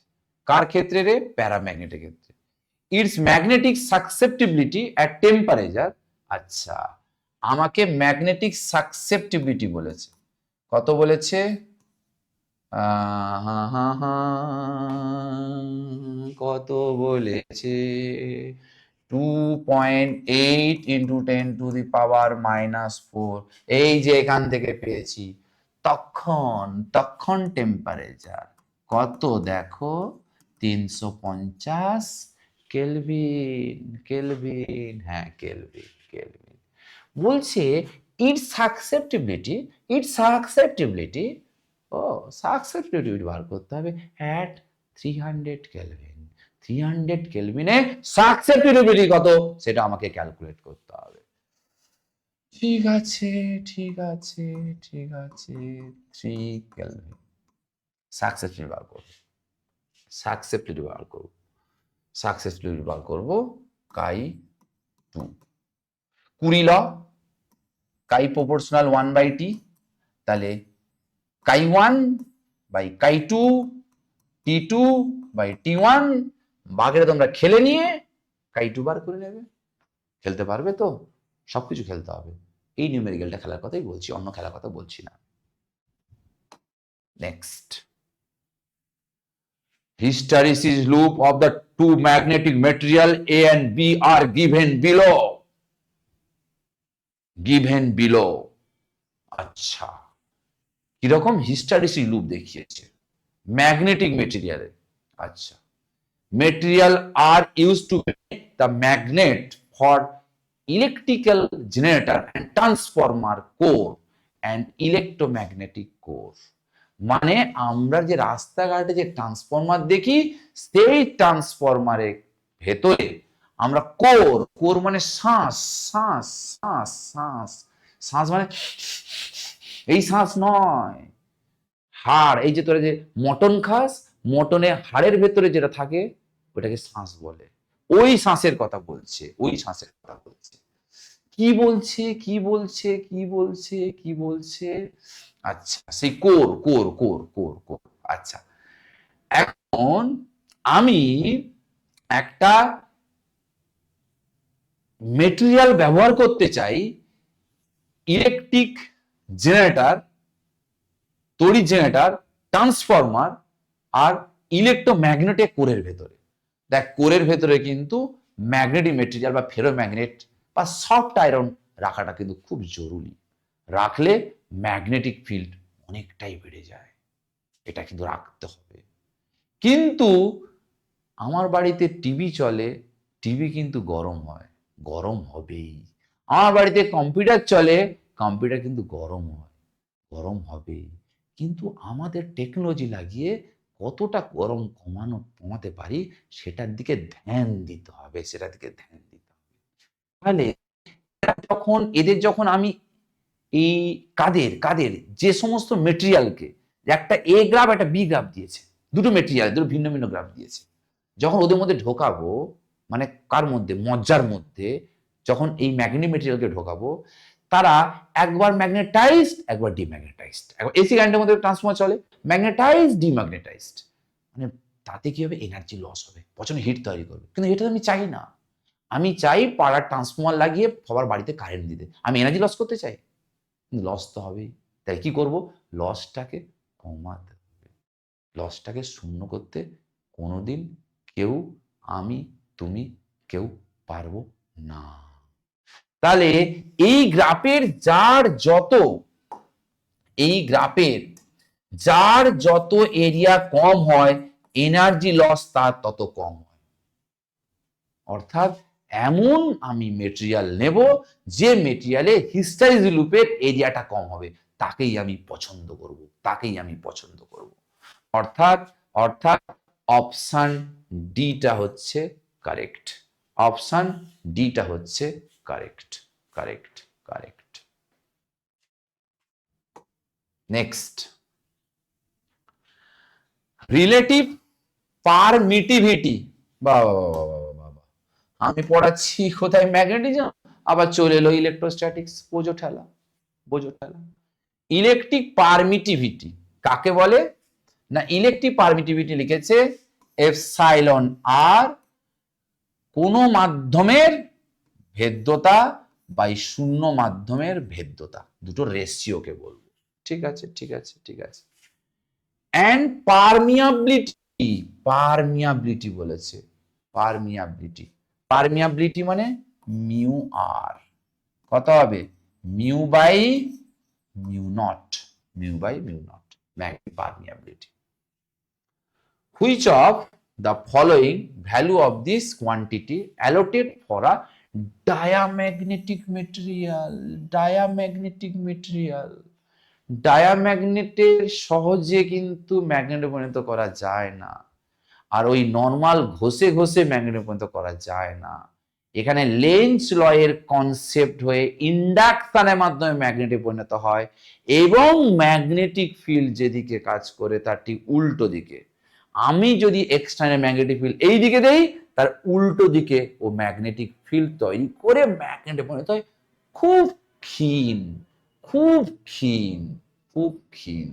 কার ক্ষেত্রে রে, প্যারাম্যাগনেটের ক্ষেত্রে। It's magnetic susceptibility at temperature, আচ্ছা আমাকে ম্যাগনেটিক সাসেপ্টিবিলিটি বলেছে, কত বলেছে, কত বলেছে, 2.8 × 10⁻⁻4, এই যে এখান থেকে পেয়েছি। তখন টেম্পারেচার কত দেখো, 350 কেলভিন, কেলভিন, হ্যাঁ কেলভিন, কেলভিন। বলছে ইট সাসেপ্টিবিলিটি, ইট সাসেপ্টিবিলিটি, ও সাসেপ্টিবিলিটি বার করতে হবে অ্যাট 300 কেলভিন, 300 কেলভিনে সাসেপ্টিবিলিটি কত সেটা আমাকে ক্যালকুলেট করতে হবে। ঠিক আছে, ঠিক আছে, ঠিক আছে, 3 কেলভিন সাসেপ্টিবিলিটি বার করব, সাসেপ্টিবিলিটি বার করব, সাসেপ্টিবিলিটি বার করব কাই 2, কুরি ল, কাই প্রপোর্শনাল 1/t, তাহলে কাই 1/কাই 2, T2/T1, বাকিটা তোমরা খেলে নিয়ে কাই 2 বার করে নেবে। খেলতে পারবে তো? সবকিছু খেলতে হবে, এই নিউমেরিক্যালটা খেলার কথাই বলছি, অন্য খেলার কথা বলছি না। Next, hysteresis loop of the two magnetic material A and B are given below, given below। আচ্ছা, কিরকম হিস্টারেসিস লুপ দেখিয়েছে ম্যাগনেটিক মেটেরিয়ালে। আচ্ছা, material are use to make the magnet for electrical generator and transformer core and electromagnetic core, মানে আমরা যে রাস্তাঘাটে যে ট্রান্সফরমার দেখি, সেই ট্রান্সফরমারের ভেতরে আমরা কোর, কোর মানে শ্বাস, শ্বাস, শ্বাস, শ্বাস, শ্বাস মানে এই শ্বাস নয়, হাড়, এই যে তোরা যে মটন খাস, মটনে হাড়ের ভেতরে যেটা থাকে ওটাকে শ্বাস বলে। ওই শ্বাসের কথা বলছে, ওই শ্বাসের কথা বলছে। কি বলছে, কি বলছে, কি বলছে, কি বলছে? আচ্ছা, সেই core core core core core. আচ্ছা, এখন আমি একটা মেটেরিয়াল ব্যবহার করতে চাই, ইলেকট্রিক জেনারেটর, তড়িৎ জেনারেটর, ট্রান্সফরমার আর ইলেকট্রোম্যাগনেটিক কোরের ভেতরে। দেখ, কোরের ভেতরে কিন্তু ম্যাগনেটিক মেটেরিয়াল বা ফেরোম্যাগনেট বা সফট আয়রন রাখাটা কিন্তু খুব জরুরি। রাখলে ম্যাগনেটিক ফিল্ড অনেকটাই বেড়ে যায়, এটা কিন্তু রাখতে হবে। কিন্তু আমার বাড়িতে টিভি চলে, টিভি কিন্তু গরম হয়, গরম হবেই। আমার বাড়িতে কম্পিউটার চলে, কম্পিউটার কিন্তু গরম হয়, গরম হবেই। কিন্তু আমাদের টেকনোলজি লাগিয়ে কতটা গরম কমাতে পারি সেটার দিকে ধ্যান দিতে হবে, সেটার দিকে ধ্যান দিতে হবে। তাহলে যখন আমি এই কাদের যে সমস্ত মেটেরিয়ালকে, একটা এ গ্রাফ একটা বি গ্রাফ দিয়েছে, দুটো মেটেরিয়াল, দুটো ভিন্ন ভিন্ন গ্রাফ দিয়েছে, যখন ওদের মধ্যে ঢোকাবো, মানে কার মধ্যে, মজ্জার মধ্যে, যখন এই ম্যাগনেটিক মেটেরিয়ালকে ঢোকাবো, তারা একবার ম্যাগনেটাইজড একবার ডিম্যাগনেটাইজড। একবার এসি কারেন্টের মধ্যে ট্রান্সফর্মার চলে, ম্যাগনেটাইজড ডিম্যাগনেটাইজড, মানে তাতে কি হবে, এনার্জি লস হবে, প্রচন্ড হিট তৈরি করবে। কিন্তু এটা আমি চাই না, আমি চাই পাড়ার ট্রান্সফর্মার লাগিয়ে সবার বাড়িতে কারেন্ট দিতে। আমি এনার্জি লস করতে চাই, লস তো হবেই। তাই কি করব, লসটাকে কমাতে হবে, লসটাকে শূন্য করতে কোনোদিন কেউ, আমি, তুমি কেউ পারবো না। তাহলে এই গ্রাফের যার যত এরিয়া কম হয়, এনার্জি লস তার তত কম হয়। অর্থাৎ এমন আমি মেটেরিয়াল নেব যে মেটেরিয়ালে হিস্টেরিসিস লুপের এরিয়াটা কম হবে, তাকেই আমি পছন্দ করব, তাকেই আমি পছন্দ করব। অর্থাৎ অর্থাৎ অপশন ডিটা হচ্ছে কারেক্ট, অপশন ডিটা হচ্ছে correct, correct, correct. Next, relative permittivity. বাবা বাবা বাবা, আমি পড়াচ্ছি কোথায় ম্যাগনেটিজম, আবার চলে এলো ইলেকট্রোস্ট্যাটিক্স, বোঝো ঠেলা, বোঝো ঠেলা। ইলেকট্রিক পারমিটিভিটি কাকে বলে না, ইলেকট্রিক পারমিটিভিটি লিখেছে এপসাইলন আর কোন মাধ্যমের ভেদ্যতা বাই শূন্য মাধ্যমের ভেদ্যতা, দুটো রেশিওকে বলবো। ঠিক আছে, ঠিক আছে, ঠিক আছে। এন্ড পারমিয়াবিলিটি, পারমিয়াবিলিটি বলেছে, পারমিয়াবিলিটি, পারমিয়াবিলিটি মানে মিউ আর, কত হবে, mu by mu nought, mu by mu nought, magnetic permeability. Which of the following value of this quantity allotted for a diamagnetic material, diamagnetic material, ডায়াম্যাগনেটের সহজে কিন্তু ম্যাগনেটে পরিণত করা যায় না, আর ওই নর্মাল ঘষে ঘষে ম্যাগনেটে পরিণত করা যায় না। এখানে লেন্স ল এর কনসেপ্ট হয়ে ইন্ডাকশনের মাধ্যমে ম্যাগনেটে পরিণত হয়, এবং ম্যাগনেটিক ফিল্ড যেদিকে কাজ করে তার ঠিক উল্টো দিকে। আমি যদি এক্সটার্নাল ম্যাগনেটিক ফিল্ড এই দিকে দেই, তার উল্টো দিকে ও ম্যাগনেটিক ফিল্ড তৈরি করে ম্যাগনেটে পরিণত হয়। খুব ক্ষীণ, খুব ক্ষীণ, খুব ক্ষীণ,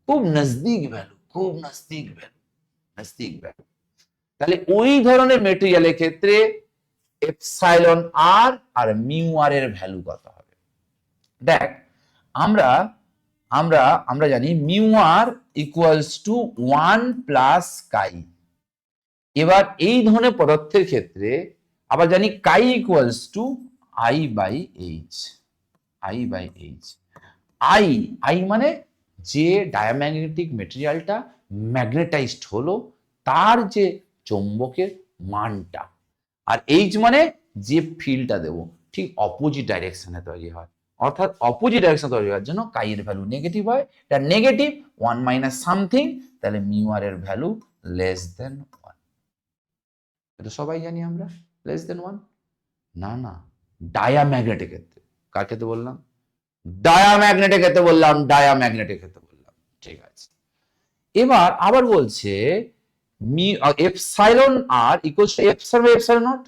খুব নজদিক ভ্যালু, খুব নজদিক ভ্যালু, নজদিক ভ্যালু। তাহলে ওই ধরনের মেটেরিয়ালের ক্ষেত্রে এপসাইলন আর আর মিউ আর এর ভ্যালু কত হবে? দেখ, আমরা আমরা আমরা জানি mu R equals to 1 plus chi. এবার এই ধরনের পদার্থের ক্ষেত্রে আবার জানি chi equals to I by H, I by H. I, I মানে যে ডায়াম্যাগনেটিক মেটেরিয়ালটা ম্যাগনেটাইজড হলো তার যে চৌম্বকের মানটা, আর এইচ মানে যে ফিল্ডটা দেবো ঠিক অপোজিট ডাইরেকশনে তৈরি হয়। অর্থাৎ অপোজিট ডাইরেকশন তৈরি হওয়ার জন্য কাই এর ভ্যালু নেগেটিভ হয়, এটা নেগেটিভ 1 মাইনাস সামথিং, তাহলে মিউ আর এর ভ্যালু লেস দেন 1। এটা সবাই জানি আমরা, লেস দেন 1। না না, ডায়াম্যাগনেটের ক্ষেত্রে, কার ক্ষেত্রে বললাম, ডায়াম্যাগনেটের ক্ষেত্রে বললাম, ডায়াম্যাগনেটের ক্ষেত্রে বললাম, ঠিক আছে। এবার আবার বলছে epsilon R equals to epsilon epsilon nought.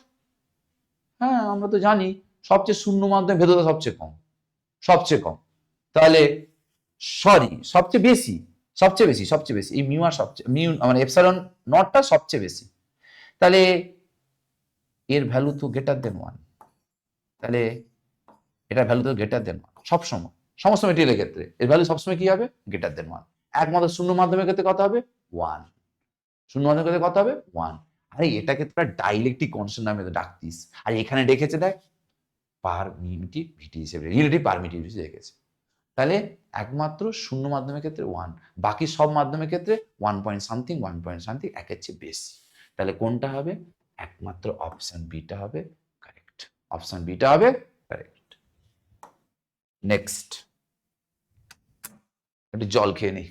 হ্যাঁ, আমরা তো জানি সবচেয়ে শূন্য মাধ্যমে ভেদতা সবচেয়ে কম, সবচেয়ে কম। তাহলে সরি, সবচেয়ে বেশি, সবচেয়ে বেশি, সবচেয়ে বেশি এই মিউ আর সবচেয়ে মিউ মানে এপসাইলন নটটা সবচেয়ে বেশি। তাহলে এর ভ্যালু তো গ্রেটার দেন 1, তাহলে এটা ভ্যালু তো গ্রেটার দেন 1 সবসময়, সমস্ত মেটেরিয়ালের ক্ষেত্রে এর ভ্যালু সবসময় কি হবে? Greater than 1। একমাত্র শূন্য মাধ্যমের ক্ষেত্রে কত হবে? 1। শূন্য মাধ্যমের ক্ষেত্রে কত হবে? 1। আরে এটাকে তোরা ডাইলেকট্রিক কনস্ট্যান্ট নামে ডাকতিস, আর এখানে ডেকেছে দেখ পারমিটিভিটি হিসেবে, রিলেটিভ পারমিটিভিটি রেখেছে। তাহলে একমাত্র শূন্য মাধ্যমের ক্ষেত্রে 1, বাকি সব মাধ্যমের ক্ষেত্রে 1 পয়েন্ট সামথিং 1 পয়েন্ট সামথিং, একের চেয়ে বেশি। তাহলে কোনটা হবে? একমাত্র অপশন বিটা হবে কারেক্ট, অপশন বিটা হবে কারেক্ট। নেক্সট, একটু জল খেয়ে নি।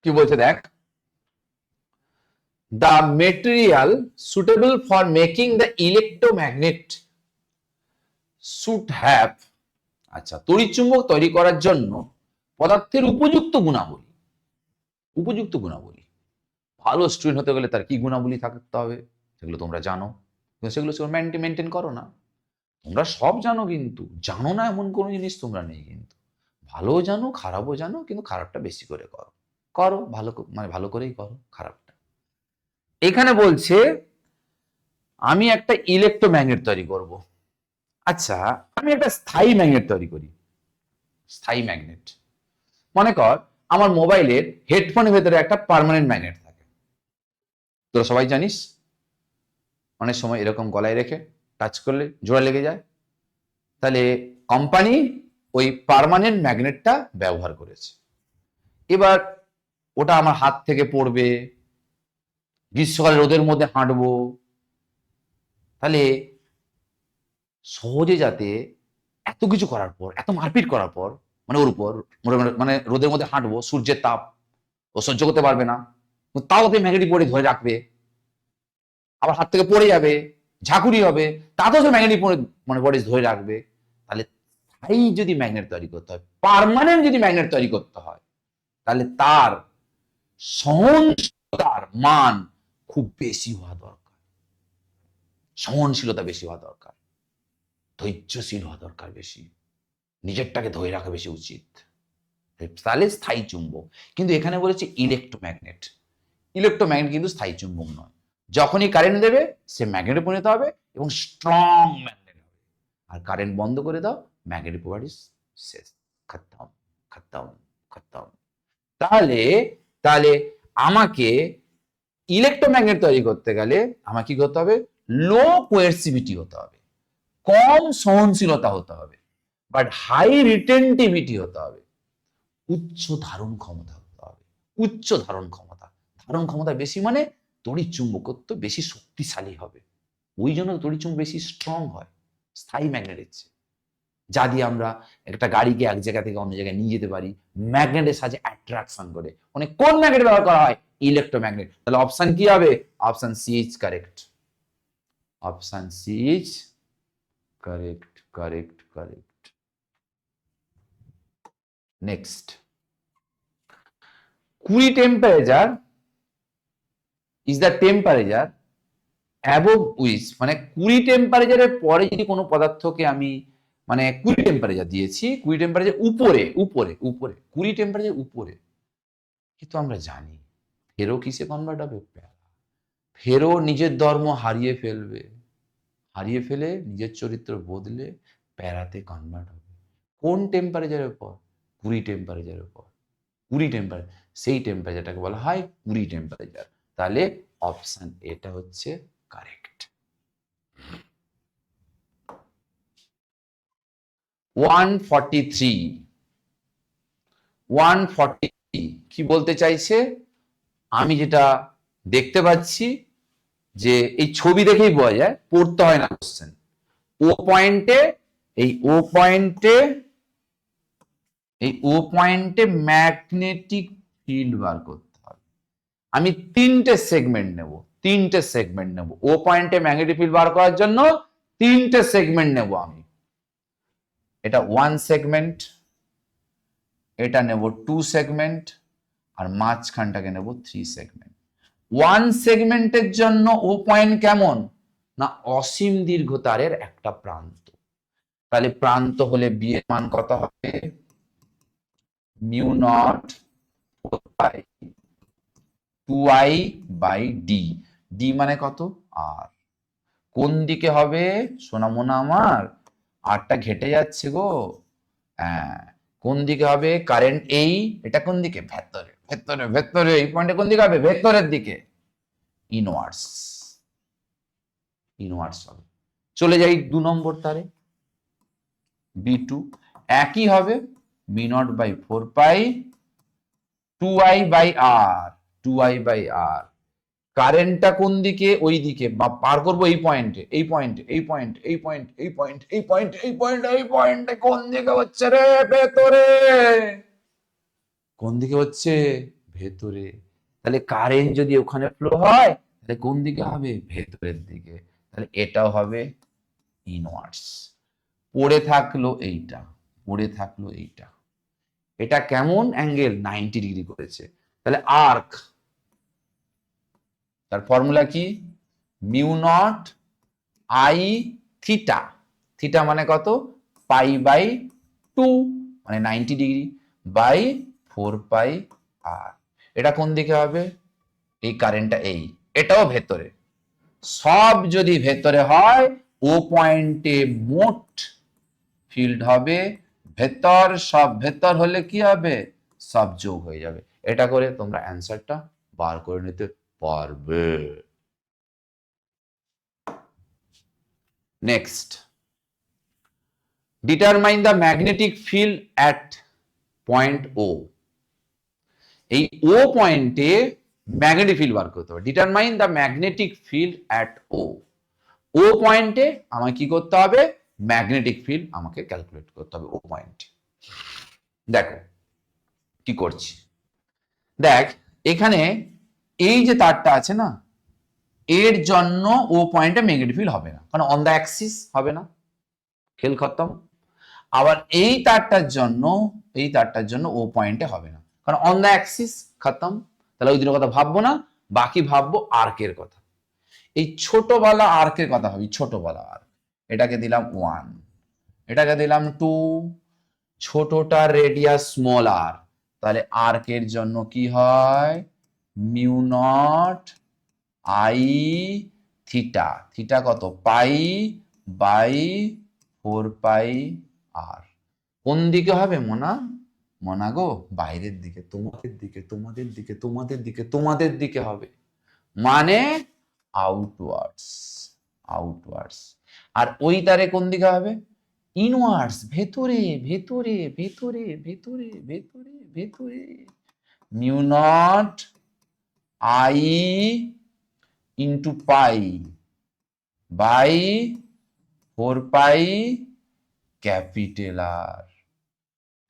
কি বলছে দেখ, the material suitable for making the electromagnet should have, আচ্ছা, তড়িৎচুম্বক তৈরি করার জন্য পদার্থের উপযুক্ত গুণাবলী, উপযুক্ত গুণাবলী। ভালো স্টুডেন্ট হতে গেলে তার কি গুণাবলী থাকতে হবে সেগুলো তোমরা জানো, সেগুলো মেনটেন করো না। তোমরা সব জানো, কিন্তু জানো না এমন কোনো জিনিস তোমরা নেই, কিন্তু ভালোও জানো খারাপও জানো, কিন্তু খারাপটা বেশি করে করো, করো ভালো মানে ভালো করেই করো খারাপটা। এখানে বলছে আমি একটা ইলেকট্রোম্যাগনেট তৈরি করব। আচ্ছা, আমি একটা স্থায়ী ম্যাগনেট তৈরি করি, স্থায়ী ম্যাগনেট। মনে কর আমার মোবাইলের হেডফোনের ভেতরে একটা পার্মানেন্ট ম্যাগনেট থাকে, তোরা সবাই জানিস, অনেক সময় এরকম গলায় রেখে টাচ করলে জোড়া লেগে যায়। তাহলে কোম্পানি ওই পার্মানেন্ট ম্যাগনেটটা ব্যবহার করেছে। এবার ওটা আমার হাত থেকে পড়বে, গ্রীষ্মকালে রোদের মধ্যে হাঁটবো, তাহলে সহজে যাতে এত কিছু করার পর, এত মারপিট করার পর, মানে ওর উপর মানে রোদের মধ্যে হাঁটবো, সূর্যের তাপ ও সহ্য করতে পারবে না, তাও ওকে ম্যাগনেটিক বোর্ডে ধরে রাখবে, আবার হাত থেকে পড়ে যাবে, ঝাঁকুনি হবে, তাতেও সে ম্যাগনেটিক মানে বডি ধরে রাখবে। তাহলে স্থায়ী যদি ম্যাগনেট তৈরি করতে হয়, পার্মানেন্ট যদি ম্যাগনেট তৈরি করতে হয়, তাহলে তার সহনশীলতার মান খুব বেশি হওয়া দরকার, সহনশীলতা বেশি হওয়া দরকার, ধৈর্যশীল হওয়া দরকার বেশি, নিজেরটাকে ধরে রাখা বেশি উচিত, তাহলে স্থায়ী চুম্বক। কিন্তু এখানে বলেছে ইলেকট্রোম্যাগনেট, ইলেকট্রোম্যাগনেট কিন্তু স্থায়ী চুম্বক নয়। যখনই কারেন্ট দেবে সে ম্যাগনেটে পরিণত হবে এবং স্ট্রং ম্যাগনেট হবে, আর কারেন্ট বন্ধ করে দাও ম্যাগনেটিক প্রপার্টিজ শেষ, খতম খতম খতম। তাহলে তাহলে আমাকে ইলেকট্রোম্যাগনেট তৈরি করতে গেলে আমাকে কি করতে হবে? লো কোয়ারসিভিটি হতে হবে, কম সহনশীলতা হতে হবে, বাট হাই রিটেন্টিভিটি হতে হবে, উচ্চ ধারণ ক্ষমতা হতে হবে, উচ্চ ধারণ ক্ষমতা। ধারণ ক্ষমতা বেশি মানে তড়িৎ চুম্বকত্ব বেশি শক্তিশালী হবে, ওই জন্য তড়িৎ চুম্বক বেশি স্ট্রং হয় স্থায়ী ম্যাগনেটের চেয়ে, যা দিয়ে আমরা একটা গাড়িকে এক জায়গা থেকে অন্য জায়গায় নিয়ে যেতে পারি ম্যাগনেটের সাহায্যে অ্যাট্রাকশন করে। মানে কোন ম্যাগনেট ব্যবহার করা হয়? ইলেকট্রোম্যাগনেট। তাহলে অপশন কি হবে? Option C is correct, option C is correct correct correct. Next, 20 temperature is the temperature above which, মানে 20 টেম্পারেচারের পরে যদি কোনো পদার্থকে আমি মানে 20 টেম্পারেচার দিয়েছি, 20 টেম্পারেচার উপরে উপরে উপরে 20 টেম্পারেচার উপরে, কিন্তু আমরা জানি ফেরো কিসে কনভার্ট হবে? ফেরো নিজের ধর্ম হারিয়ে ফেলবে, হারিয়ে ফেলে নিজের চরিত্র বদলে প্যারাতে কনভার্ট হবে। কোন টেম্পারেচারের পর? 20 টেম্পারেচারের পর, 20 টেম্পারেচার, সেই টেম্পারেচারটাকে বলা হয় 20 টেম্পারেচার। তাহলে অপশন এটা হচ্ছে কারেক্ট। 143 কি বলতে চাইছে? আমি যেটা দেখতে পাচ্ছি যে এই ছবি দেখেই বোঝা যায়, পড়তে হয় না কোশ্চেন। ও পয়েন্টে এই ও পয়েন্টে ম্যাগনেটিক ফিল্ড বার করতে হবে। আমি তিনটে সেগমেন্ট নেব ও পয়েন্টে ম্যাগনেটিক ফিল্ড বার করার জন্য তিনটে সেগমেন্ট নেব আমি। এটা 1 সেগমেন্ট, এটা নেব 2 সেগমেন্ট, আর মাঝখানটাকে নেব 3 সেগমেন্ট। 1 সেগমেন্টের জন্য ও পয়েন্ট কেমন না অসীম দীর্ঘ তারের একটা প্রান্ত। তাহলে প্রান্ত হলে বি এর মান কত হবে? Mu not 4 pi 2i by D. D মানে কত? আর। কোন দিকে হবে সোনামোনা আমার? আরটা ঘেটে যাচ্ছে গো। হ্যাঁ, কোন দিকে হবে? কারেন্ট এটা কোন দিকে? ভেতরে ভেতরে ভেতরে। এই পয়েন্টে কোন দিকে হবে? ভেতরের দিকে, ইনওয়ার্স। ইনওয়ার্স হবে। চলে যাই 2 নম্বর তারে, B2 একই হবে, B naught by 4 pi 2i by R. 2i by R. কারেন্টটা কোন দিকে? ওই দিকে, বা পার করবো এই পয়েন্টে, এই পয়েন্টে, এই পয়েন্ট, এই পয়েন্ট, এই পয়েন্ট, এই পয়েন্ট, এই পয়েন্ট, এই পয়েন্টে। কোন দিকে হচ্ছে রে? ভেতরে। কোন দিকে হচ্ছে? ভেতরে। তাহলে কারেন্ট যদি ওখানে ফ্লো হয় তাহলে কোন দিকে হবে? ভেতরের দিকে। তাহলে এটাও হবে ইনওয়ার্স। পড়ে থাকলো এইটা, পড়ে থাকলো এইটা। এটা কেমন অ্যাঙ্গেল? 90 ডিগ্রি করেছে। তাহলে আর্ক, তার ফর্মুলা কি? Mu not I theta. Theta মানে কত? পাই বাই 2 মানে 90 ডিগ্রি বাই 4 পাই আর। এটা কোন দিকে হবে? এই কারেন্টটা এটাও ভেতরে। সব যদি ভেতরে হয় ও পয়েন্টে মোট ফিল্ড হবে ভেতর। সব ভেতর হলে কি হবে? সব যোগ হয়ে যাবে। এটা করে তোমরা অ্যান্সারটা বার করে নিতে পারবে। Next, determine the magnetic field at point O. এই ও পয়েন্টে ম্যাগনেটিক ফিল্ড বার করতে হবে। Determine the magnetic field at O. O পয়েন্টে আমাকে কি করতে হবে? ম্যাগনেটিক ফিল্ড আমাকে ক্যালকুলেট করতে হবে ও পয়েন্টে। দেখো কি করছি, দেখ এখানে এই যে তারটা আছে না, এর জন্য ও পয়েন্টে ম্যাগনেটিক ফিল্ড হবে না, কারণ অন দা অ্যাক্সিস হবে না। খেল খতম। আবার এই তারটার জন্য ও পয়েন্টে হবে না, কারণ অন দা অ্যাক্সিস। খতম। তাহলে ওই দুটোর কথা ভাববো না, বাকি ভাববো আর্কের কথা। এই ছোটবেলা আর্কের কথা ভাবি, ছোটবেলা আর্ক। এটাকে দিলাম 1, এটাকে দিলাম 2, ছোটটার রেডিয়াস স্মল আর। তাহলে আর্কের জন্য কি হয়? Mu not I theta. Theta কত? পাই বাই 4 পাই আর। কোন দিকে হবে মোনা? মোনা গো, বাইরের দিকে, তোমাদের দিকে, তোমাদের দিকে, তোমাদের দিকে, তোমাদের দিকে হবে, মানে আউটওয়ার্ডস। আউটওয়ার্ডস। আর ওই তারে কোন দিকে হবে? ইনওয়ার্ডস, ভেতরে ভেতরে ভেতরে ভেতরে ভেতরে ভেতরে। Mu not I into pi by 4 pi capital R.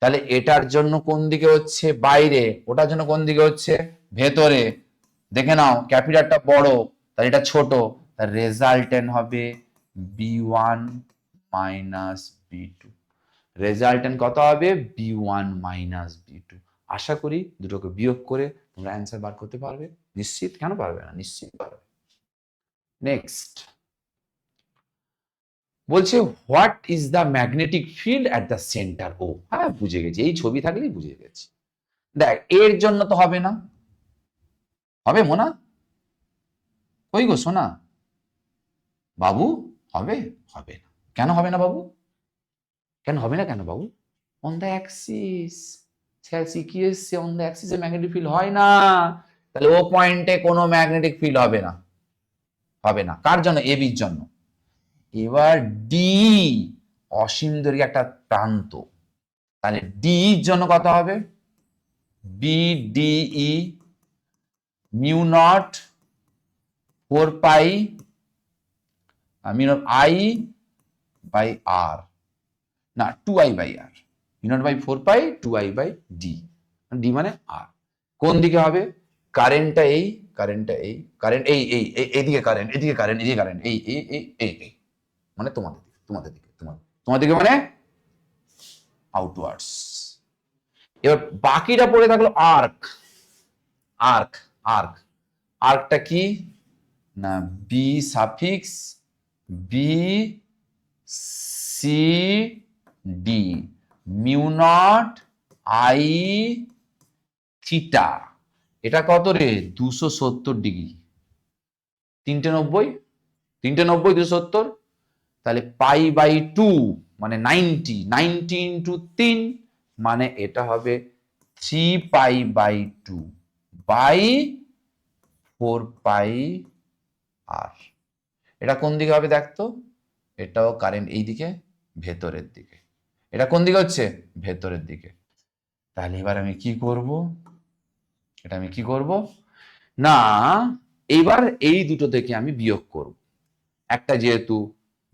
তাহলে এটার জন্য কোন দিকে হচ্ছে? বাইরে। ওটার জন্য কোন দিকে হচ্ছে? ভেতরে। দেখে নাও, ক্যাপিটালটা বড়, তাহলে এটা ছোট। তার রেজাল্টেন্ট হবে B1 মাইনাস B2। রেজাল্টেন্ট কত হবে? B1 minus B2। আশা করি দুটোকে বিয়োগ করে তোমরা অ্যান্সার বার করতে পারবে। নিশ্চিত? কেন পারবে না? নিশ্চিত পারবে। নেক্সট বলছে what is the magnetic field at the centre O. হ্যাঁ, বুঝে গেছি, এই ছবি থাকলেই বুঝে গেছি। দেখ এর জন্য তো হবে না, হবে মোনা? কই গো সোনা বাবু? হবে? হবে না। কেন হবে না বাবু? কেন হবে না কেন বাবু? On the Axis. কি এসছে? অন দ্য অ্যাক্সিসে ম্যাগনেটিক ফিল্ড হয় না। তাহলে ও পয়েন্টে কোনো ম্যাগনেটিক ফিল্ড হবে না, হবে না। কার জন্য? এ বির জন্য। এবার ডি অসীম দৈর্ঘ্যের একটা প্রান্ত, তাহলে ডি এর জন্য কত হবে? B D E mu not 4 pi mu not I by R. না 2i/r, u0/4π 2i/d, d মানে r। কোন দিকে হবে? কারেন্টটা এই, কারেন্ট এইদিকে, কারেন্ট এদিকে, কারেন্ট এদিকে, কারেন্ট এই মানে তোমাদের দিকে মানে আউটওয়ার্ডস। এবার বাকিটা পড়ে থাকলো আর্ক। আর্ক আর্ক আর্কটা কি না B suffix B C D mu not I theta. এটা কত রে? 270 ডিগ্রি। 390 270, তাহলে π/2 মানে 90 ইন্টু 3 মানে এটা হবে 3π/2 বাই 4πr। এটা কোন দিকে হবে দেখতো? এটাও কারেন্ট এই দিকে, ভেতরের দিকে। এটা কোন দিকে হচ্ছে? ভেতরের দিকে। তাহলে এবার আমি কি করব? এটা আমি কি করব না, এইবার এই দুটো থেকে আমি বিয়োগ করব। একটা যেহেতু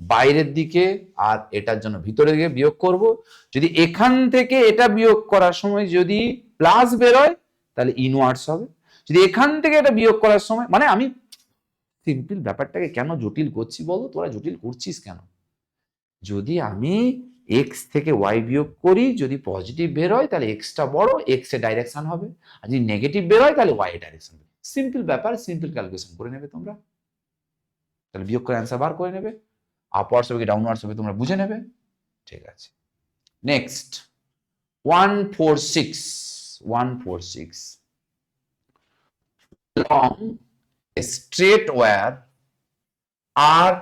বাইরের দিকে আর এটার জন্য ভিতরের দিকে বিয়োগ করব। যদি এখান থেকে এটা বিয়োগ করার সময় যদি প্লাস বেরোয় তাহলে ইনওয়ার্ডস হবে। যদি এখান থেকে এটা বিয়োগ করার সময়, মানে আমি সিম্পল ব্যাপারটাকে কেন জটিল করছি বলো? তোরা জটিল করছিস কেন? যদি আমি এক্স থেকে ওয়াই বিয়োগ করি, যদি পজিটিভ বের হয় তাহলে এক্সটা বড়, এক্স এর ডাইরেকশন হবে, আর যদি নেগেটিভ বের হয় তাহলে ওয়াই এর ডাইরেকশন হবে। সিম্পল ব্যাপার, সিম্পল ক্যালকুলেশন করে নেবে তোমরা। তাহলে বিয়োগ করে অ্যান্সার বার করে নেবে। আপওয়ার্ডস হবে কি ডাউনওয়ার্ডস হবে তোমরা বুঝে নেবে। ঠিক আছে, next 146 long a straight wire are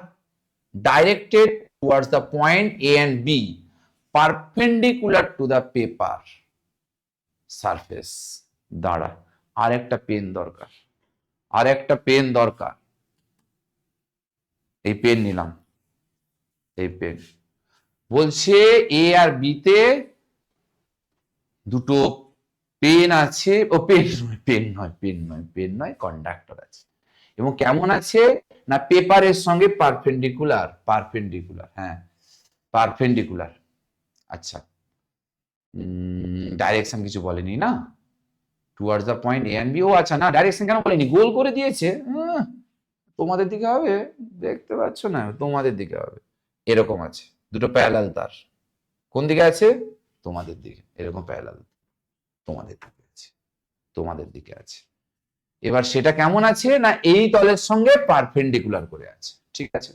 directed towards the point A and B perpendicular to the paper surface। দাঁড়া, আর একটা পেন দরকার, এই পেন নিলাম, এই পেন বলছে এ আর বি তে দুটো পেন আছে, ও পেন নয় কন্ডাক্টর আছে, এবং কেমন আছে না পেপারের সঙ্গে পারপেন্ডিকুলার। হ্যাঁ পারপেন্ডিকুলার। আচ্ছা, ডাইরেকশন কিছু বলেনি না, towards the point A and B. ও আচ্ছা, না ডাইরেকশন কেন বলেনি, গোল করে দিয়েছে। তোমাদের দিকে হবে, দেখতে পাচ্ছ না, তোমাদের দিকে হবে। এরকম আছে দুটো প্যারালাল তার, কোন দিকে আছে? তোমাদের দিকে, এরকম প্যারালাল তোমাদের দিকে আছে। এবার সেটা কেমন আছে না এই তলের সঙ্গে পারপেন্ডিকুলার করে আছে। ঠিক আছে,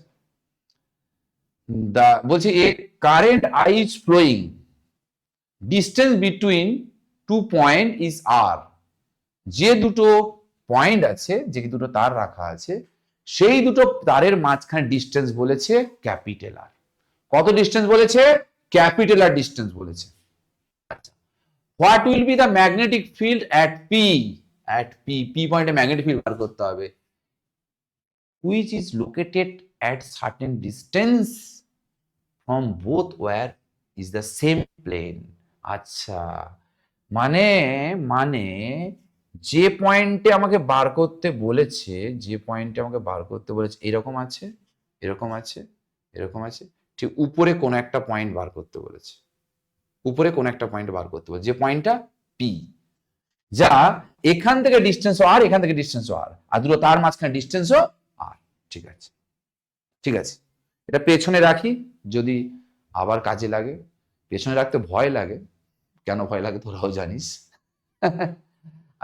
বলছি a current I is flowing, distance between two point is R. যে দুটো পয়েন্ট আছে, যে দুটো তার রাখা আছে, সেই দুটো তারের মাঝখানে ডিস্টেন্স বলেছে ক্যাপিটাল আর। কত ডিস্টেন্স বলেছে? ক্যাপিটাল আর ডিস্টেন্স বলেছে। What will be the magnetic field at P? P পয়েন্টে ম্যাগনেটিক ফিল্ড বার করতে হবে, which is located at certain distance from both where is the same plane। আচ্ছা, মানে যে পয়েন্টে আমাকে বার করতে বলেছে, এরকম আছে, ঠিক উপরে কোন একটা পয়েন্ট বার করতে বলেছে, যে পয়েন্টটা পি, যা এখান থেকে ডিস্টেন্স আর, এখান থেকে ডিস্টেন্স আর দুটো তার মাঝখানে ডিস্টেন্সও আর। ঠিক আছে, এটা পেছনে রাখি, যদি আবার কাজে লাগে। পেছনে রাখতে ভয় লাগে, কেন ভয় লাগে তোরাও জানিস।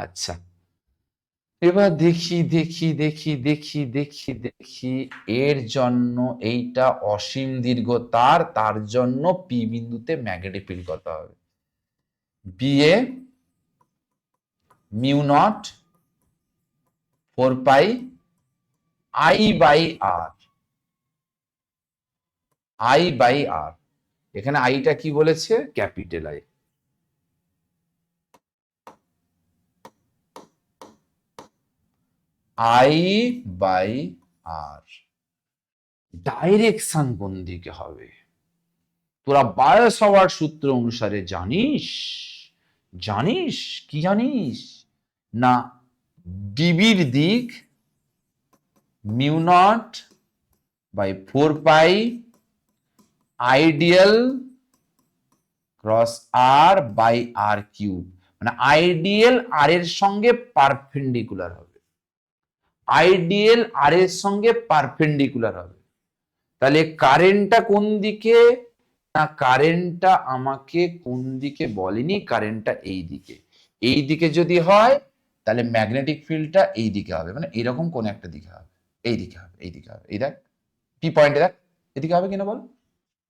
আচ্ছা, এবার দেখি এর জন্য এইটা অসীম দীর্ঘ তার জন্য পি বিন্দুতে ম্যাগনেটিক ফিল্ড কত হবে? B A mu naught 4π I/R। এখানে আইটা কি বলেছে? Capital I. I/R। ডাইরেকশন কোন দিকে হবে? তোরা বায়োসাওয়ার্ট সূত্র অনুসারে জানিস কি জানিস না, ডিবির দিক mu naught by 4π ideal cross R by R cube, মানে আইডিয়াল আর এর সঙ্গে পারপেন্ডিকুলার হবে, আইডিয়াল আর এর সঙ্গে পারপেন্ডিকুলার হবে। তাহলে কারেন্টটা কোন দিকে, না কারেন্টটা আমাকে কোন দিকে বলেনি, কারেন্টটা এই দিকে, এই দিকে যদি হয় তাহলে ম্যাগনেটিক ফিল্ডটা এই দিকে হবে, মানে এরকম কোন একটা দিকে হবে, এই দিকে হবে, এই দিকে হবে, এই দেখ পি পয়েন্টে দেখ, এদিকে হবে কিনা বল,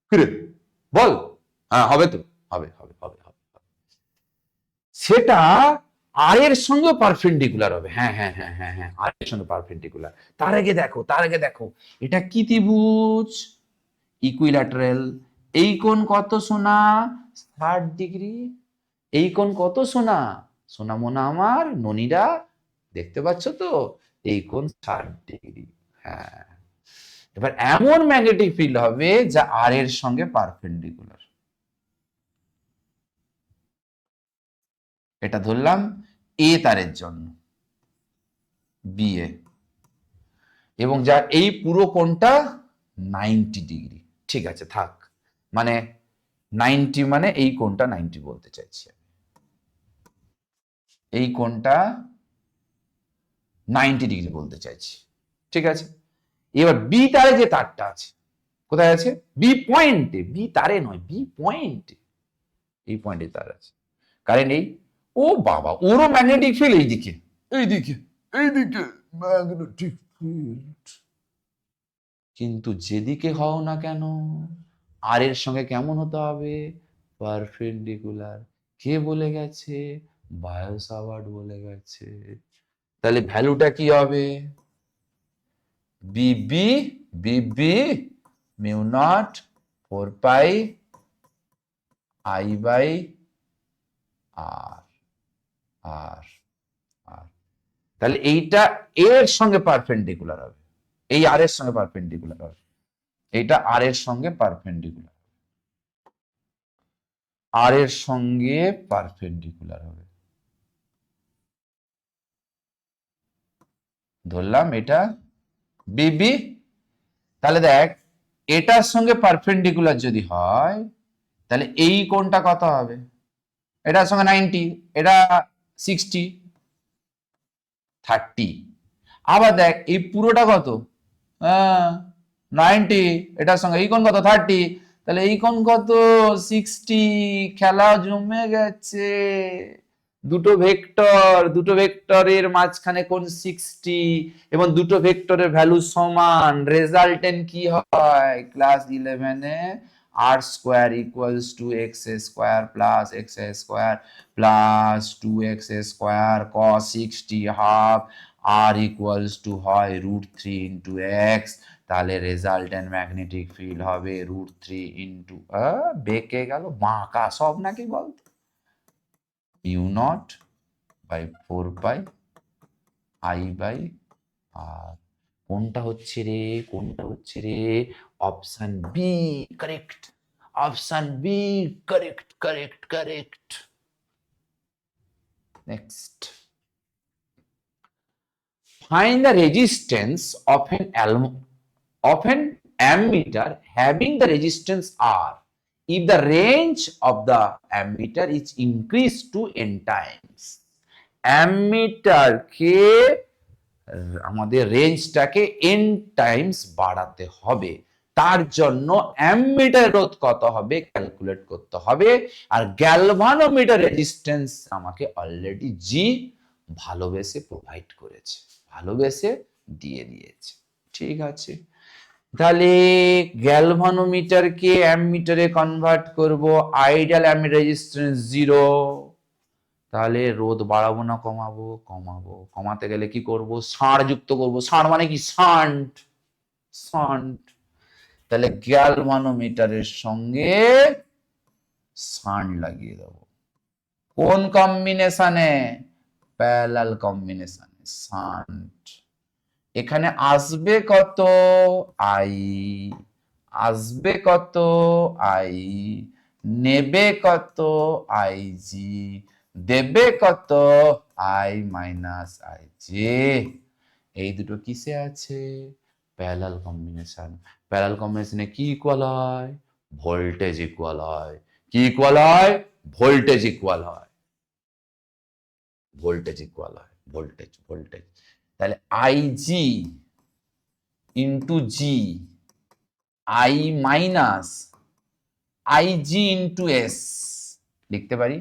ফিরে বল, হ্যাঁ হবে তো, হবে হবে হবে হবে, সেটা আর এর সঙ্গে পারপেন্ডিকুলার হবে, হ্যাঁ হ্যাঁ হ্যাঁ হ্যাঁ হ্যাঁ, আর এর সঙ্গে পারপেন্ডিকুলার। তার আগে দেখো, তার আগে দেখো, এটা কি ত্রিভুজ, ইকুইল্যাটারাল। এই কোণ কত সোনা, 60 ডিগ্রি। এই কোণ কত সোনা, সোনা মোনা আমার ননীরা, দেখতে পাচ্ছ তো, এই কোণ 60 ডিগ্রি। হ্যাঁ, এবার এমন ম্যাগনেটিক ফিল্ড হবে যা আর এর সঙ্গে পারপেন্ডিকুলার। এটা ধরলাম এ তারের জন্য, বি এ, এবং যার এই পুরো কোণটা 90 ডিগ্রি। ঠিক আছে থাক, মানে 90 মানে এই কোণটা 90 বলতে চাইছি, এই কোণটা 90 ডিগ্রি বলতে চাইছি। ঠিক আছে, এবার বি তারে যে তারটা আছে, কোথায় আছে, বি পয়েন্টে, বি তারে নয়, বি পয়েন্টে, এই পয়েন্টে তার আছে, কারেন্ট এই, ও বাবা ওরও ম্যাগনেটিক ফিল্ড এইদিকে, এইদিকে, এইদিকে ম্যাগনেটিক ফিল্ড। কিন্তু যেদিকে হও না কেন আর এর সঙ্গে কেমন হতে হবে, পারপেন্ডিকুলার। কে বলে গেছে, বায়ো সাভার্ট বলে গেছে। তাহলে ভ্যালুটা কি হবে, বিবি, B B mu not 4 pi I by R, R R, তাহলে এইটা এর সঙ্গে পারপেন্ডিকুলার হবে, এই আর এর সঙ্গে পারপেন্ডিকুলার হবে, এইটা আর এর সঙ্গে পারপেন্ডিকুলার, আর এর সঙ্গে পারপেন্ডিকুলার হবে। ধরলাম এটা বিবি, তাহলে দেখ এটার সঙ্গে পারপেন্ডিকুলার যদি হয় তাহলে এই কোণটা কত হবে, এটার সঙ্গে 90, এটা 60, 30। আবার দেখ এই পুরোটা কত, 90, এটার সঙ্গে এই কোণ কত 30, তাহলে এই কোণ কত 60। খেলা জমে গেছে, দুটো ভেক্টর, দুটো ভেক্টরের মাঝখানে কোণ 60 এবং দুটো ভেক্টরের ভ্যালু সমান, রেজাল্টেন্ট কি হয় ক্লাস 11-এ, R square equals to X square plus X square plus 2x square cos 60 half, R equals to হয় √3 ইন্টু এক্স, তাহলে রেজাল্টেন্ট ম্যাগনেটিক ফিল্ড হবে √3 ইন্টু, বেঁকে গেল বাঁকা সব নাকি বলতো, mu naught by 4 pi I by R. কোনটা হচ্ছে রে, কোনটা হচ্ছে রে, option B correct, option B correct correct correct. Next, find the resistance of an ammeter having the resistance R if the range of the ammeter is increased to n times। ammeter কে আমাদের রেঞ্জটাকে n Times বাড়াতে হবে, তার জন্য ammeter রোধ কত হবে calculate করতে হবে। আর গ্যালভানোমিটার রেজিস্ট্যান্স আমাকে অলরেডি জি ভালোবেসে প্রোভাইড করেছে, ভালোবেসে দিয়ে দিয়েছে। ঠিক আছে, তাহলে গ্যালভানোমিটারকে অ্যামমিটারে কনভার্ট করব, আইডিয়াল অ্যামমিটার রেজিস্ট্যান্স 0, তাহলে রোধ বাড়াবো না কমাবো, কমাবো। কমাতে গেলে কি করব, ষাঁড় যুক্ত করব, ষাঁড় মানে কি শান্ট, শান্ট। তাহলে গ্যালভানোমিটারের সঙ্গে শান্ট লাগিয়ে দেবো, কোন কম্বিনেশনে, প্যারালাল কম্বিনেশনে শান্ট। এখানে আসবে কত আই, আসবে কত আই, নেবে কত আই জি, দেবে কত আই মাইনাস আই জে। এই দুটো কিসে আছে, প্যারালাল কম্বিনেশন। প্যারালাল কম্বিনেশনে কি ইকুয়াল হয়, ভোল্টেজ ইকুয়াল হয়। কি ইকুয়াল হয়? ভোল্টেজ ইকুয়াল হয়, ভোল্টেজ ইকুয়াল হয়, ভোল্টেজ ভোল্টেজ। তাহলে IG into G, I minus IG into S লিখতে পারি।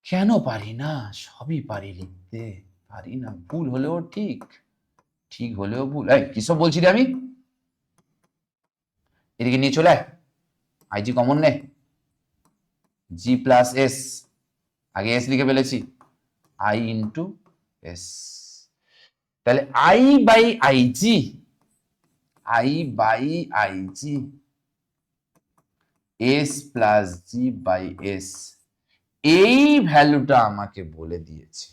কেন পারি না? সবই পারি লিখতে, পারি না। ভুল হলেও ঠিক, ঠিক হলেও ভুল। এই কিসব বলছি রে আমি? এদিকে নিয়ে চলে আয়, আইজি কমন নে, জি প্লাস এস, আগে এস লিখে ফেলেছি, আই ইন্টু এস। তাহলে I by IG, I by IG, S plus G by S, এই ভ্যালুটা আমাকে বলে দিয়েছে।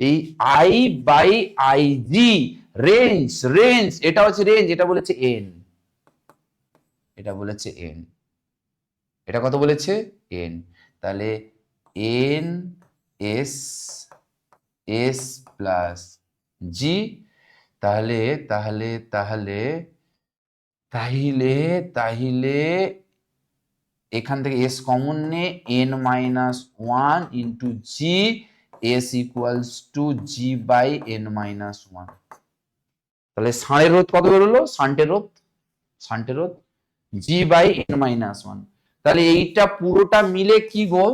এই I by IG range, range এটা হচ্ছে রেঞ্জ, এটা বলেছে এন, এটা বলেছে এন, এটা কত বলেছে? এন। তাহলে N S, S plus G, তাহলে তাহলে তাহলে তাহলে তাহলে এখান থেকে এস কমন নে, N minus one into G, S equals to G by N minus one. তাহলে ষাঁড়ের রোধ কত বেরোলো? শান্টের রোধ, শান্টের রোধ G by N minus one. তাহলে এইটা পুরোটা মিলে কি গো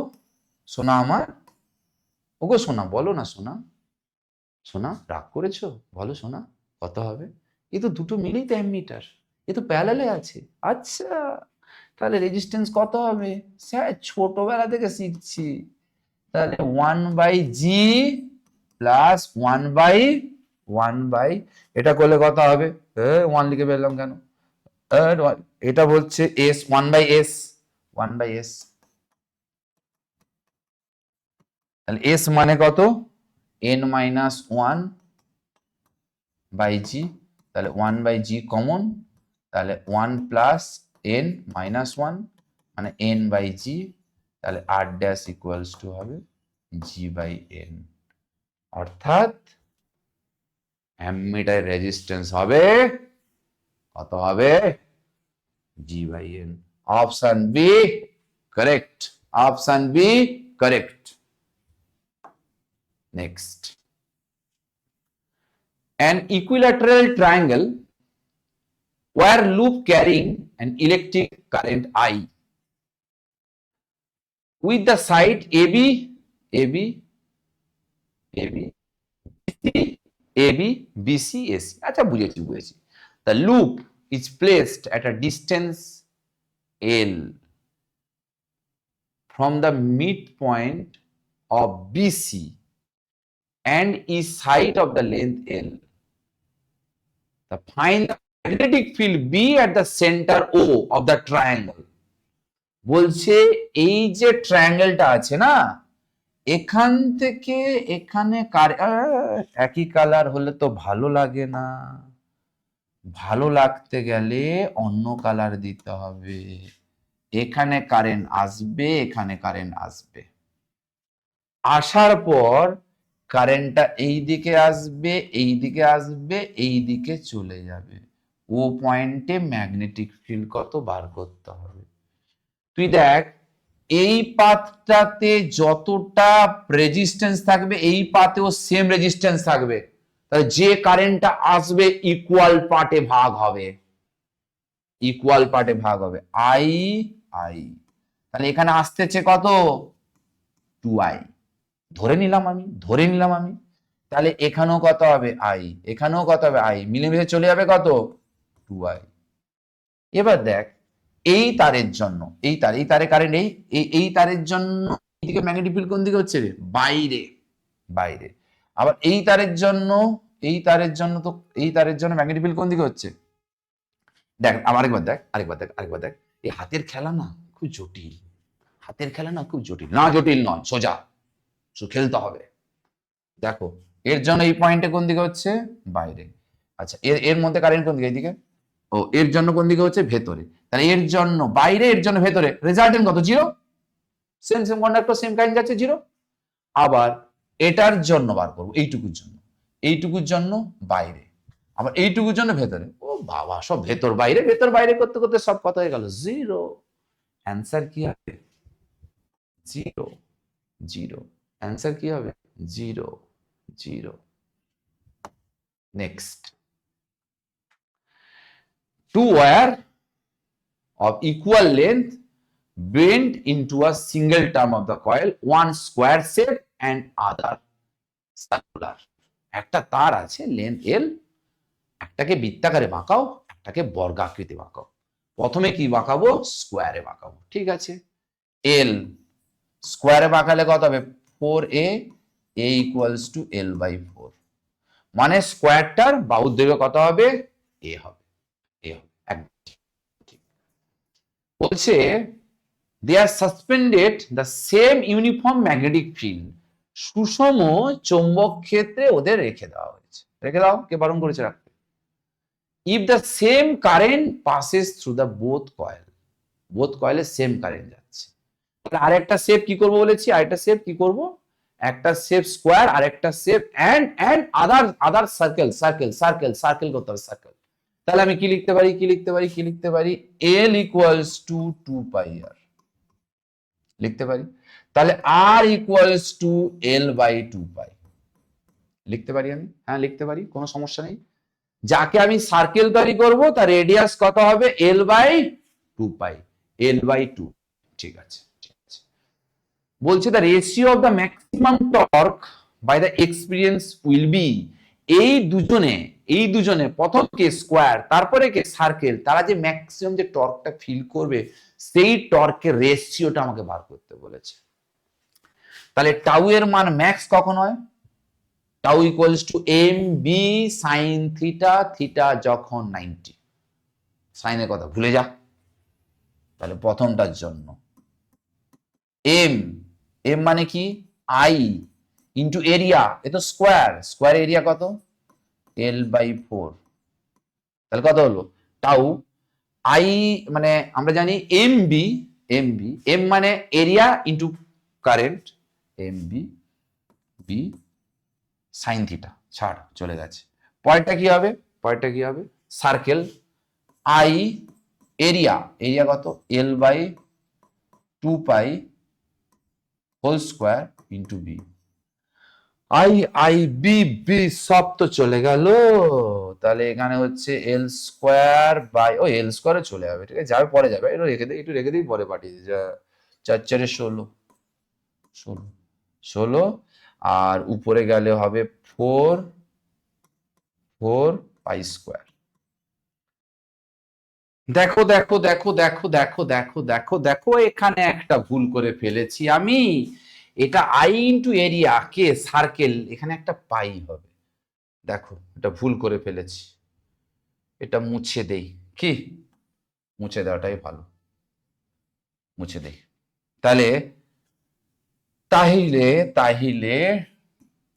সোনা আমার? ওগো সোনা বলো না সোনা, সোনা রাগ করেছো? বলো সোনা কত হবে? এ তো দুটো মিলেই তো অ্যামমিটার, এ তো প্যারালালে আছে। আচ্ছা তাহলে রেজিস্ট্যান্স কত হবে? স্যার ছোটবেলা থেকে শিখছি। তাহলে one by G plus one by এটা করলে কত হবে? ওয়ান লিখে ফেললাম কেন? এটা হচ্ছে S, one by S, one by S. তাহলে এস মানে কত? N minus one by G, তাহলে ওয়ান বাই জি কমন, তাহলে one plus N minus one মানে এন বাই জি, তাহলে আর ড্যাশ ইকুয়ালস টু হবে জি বাই এন। অর্থাৎ ammeter resistance হবে কত হবে? G by N. Option B correct, option B correct. Next, an equilateral triangle where loop carrying an electric current I with the side AB, AB, AB, AB, BC, AC. আচ্ছা বুঝেছি বুঝেছি। The loop is placed at a distance L from the midpoint of BC and is side of the length L. The find the magnetic field B at the center O of the triangle. বলছে এই যে ট্রায়াঙ্গেলটা আছে না, এখান থেকে এখানে একই colour হলে তো ভালো লাগে না, ভালো লাগতে গেলে অন্য কালার দিতে হবে। এখানে কারেন্ট আসবে, এখানে কারেন্ট আসবে, আসার পর কারেন্টটা এই দিকে আসবে, এই দিকে আসবে, এই দিকে চলে যাবে। ও পয়েন্টে ম্যাগনেটিক ফিল্ড কত বার করতে হবে। তুই দেখ এই পাথটাতে যতটা রেজিস্ট্যান্স থাকবে এই পাথেও সেম রেজিস্ট্যান্স থাকবে, তাহলে যে কারেন্টটা আসবে ইকুয়াল পার্টে ভাগ হবে, ইকুয়াল পার্টে ভাগ হবে। আই আই, তাহলে এখানে আসতেছে কত? 2i, ধরে নিলাম আমি, ধরে নিলাম আমি। তাহলে এখানেও কত হবে? আই, এখানেও কত হবে? আই, মিলেমিশে চলে যাবে কত? 2i। এবার দেখ এই তারের জন্য, এই তার, এই তারে কারেন্ট এই তারের জন্য এইদিকে ম্যাগনেটিক ফিল্ড কোন দিকে হচ্ছে রে? বাইরে, বাইরে। আবার এই তারের জন্য, এই তারের জন্য তো, এই তারের জন্য ম্যাগনেটিক ফিল্ড কোন দিকে হচ্ছে? দেখ আরেকবার দেখ, আরেকবার দেখ, আরেকবার দেখ। এই হাতের খেলা না খুব জটিল, হাতের খেলা না খুব জটিল, না জটিল নয়, সোজা খেলতে হবে। দেখো এর জন্য এই পয়েন্টে কোন দিকে হচ্ছে? বাইরে। আচ্ছা এর এর মধ্যে কারেন্ট কোন দিকে? এইদিকে। ও এর জন্য কোন দিকে হচ্ছে? ভেতরে। তাহলে এর জন্য বাইরে, এর জন্য ভেতরে, রেজাল্টেন্ট কত? Zero. Same same conductor, same current যাচ্ছে, জিরো। আবার এটার জন্য বার করবো, এইটুকুর জন্য, এইটুকুর জন্য বাইরে, আবার এইটুকুর জন্য ভেতরে। ও বাবা, সব ভেতর বাইরে, ভেতর বাইরে করতে করতে সব কত হয়ে গেল? জিরো। অ্যান্সার কি হবে? Zero, zero. অ্যান্সার কি হবে? Zero, zero. Next, two wire of equal length bent into a single term of the coil, one square shape and other circular. একটা তার আছে লেন্থ এল, একটাকে বৃত্তাকারে বাঁকাও, একটাকে বর্গাকৃতি বাঁকাও। প্রথমে কি বাঁকাবো? স্কোয়ারে বাঁকাবো। ঠিক আছে, এল স্কোয়ারে বাঁকালে কত হবে? 4a, a equals to l by 4, মানে স্কোয়ারটার বাহুর দৈর্ঘ্য কত হবে? a হবে, a হবে। একদম ঠিক। বলছে they are suspended the same uniform magnetic field, সুষম চৌম্বক ক্ষেত্রে ওদের রেখে দেওয়া হয়েছে। রেখে দাও, কে বারণ করেছে রাখতে? if the same current passes through the both coil, both coil-এ সেম কারেন্ট যাচ্ছে। তাহলে আরেকটা শেপ কি করব বলেছি? আরেকটা শেপ কি করব? একটা শেপ স্কোয়ার, আরেকটা shape and other circle, circle circle circle করতে হবে, সার্কেল। তাহলে আমি কি লিখতে পারি? কি লিখতে পারি? কি লিখতে পারি? l equals to 2 pi r লিখতে পারি। তাহলে r equals to l by 2 pi লিখতে পারি আমি। হ্যাঁ লিখতে পারি, কোনো সমস্যা নেই। যাকে আমি সার্কেল তৈরি করব তার রেডিয়াস কত হবে? l by 2 pi, l by 2। ঠিক আছে, ঠিক আছে। বলছে the ratio of the maximum torque by the experience will be, এই দুজনে প্রথম কে স্কোয়ার, তারপরে কে সার্কেল, তারা যে ম্যাক্সিমাম যে টর্কটা ফিল করবে সেই টর্কের রেশিওটা আমাকে বার করতে বলেছে। তাহলে টাউ এর মান ম্যাক্স কখন হয়? Tau equals to M B sine theta, theta যখন 90। সাইনের কথা ভুলে যা। তাহলে প্রথমটার জন্য এম, এম মানে কি? আই ইন্টু এরিয়া, এ তো স্কোয়ার, স্কোয়ার এরিয়া কত? L by 4। তাহলে কত হলো? টাউ আই মানে আমরা জানি M B, M B, M মানে area into current, M B, B sine theta, ছাড় চলে গেছে। পরেরটা কি হবে? পরেরটা কি হবে? সার্কেল আই এরিয়া, এরিয়া কত? L by 2 pi whole square into B. I I B B সব তো চলে গেল। তাহলে এখানে হচ্ছে এল স্কোয়ার বাই, ও এল স্কোয়ারে চলে যাবে, ঠিক আছে, যাবে পরে যাবে, একটু রেখে দিই, একটু রেখে দিই, পরে পাঠিয়ে দিই। যা 4 4 16, 16 16, আর উপরে গেলে হবে 4 4 পাই স্কোয়ার। দেখো দেখো দেখো দেখো দেখো দেখো দেখো দেখো, এখানে একটা ভুল করে ফেলেছি আমি। এটা I into area K circle, এখানে একটা পাই হবে। দেখো এটা ভুল করে ফেলেছি, এটা মুছে দেই। কি? মুছে দেওয়াটাই ভালো, মুছে দেই। তাহলে তাহিলে তাহিলে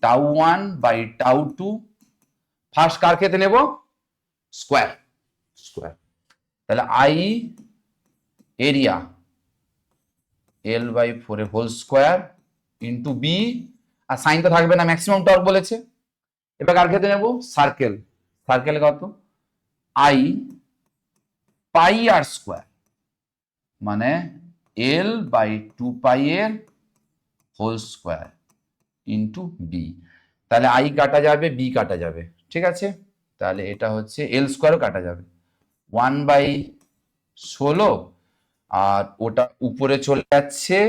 টাউ 1 বাই টাউ 2, ফার্স্ট কার ক্ষেত্রে নেব? Square, square. তাহলে আই এরিয়া এল বাই 4 এর হোল স্কোয়ার ইন্টু বি, আর সাইন তো থাকবে না, ম্যাক্সিমাম টর্ক বলেছে। এবার কার ক্ষেত্রে নেব? সার্কেল, সার্কেল কত? আই পাই আর স্কোয়ার, মানে এল বাই 2 পাই এর হোল স্কোয়ার ইন্টু বি। তাহলে আই কাটা যাবে, বি কাটা যাবে, ঠিক আছে। তাহলে এটা হচ্ছে এল স্কোয়ারও কাটা যাবে, 1 বাই 16, আর ওটা উপরে চলে যাচ্ছে,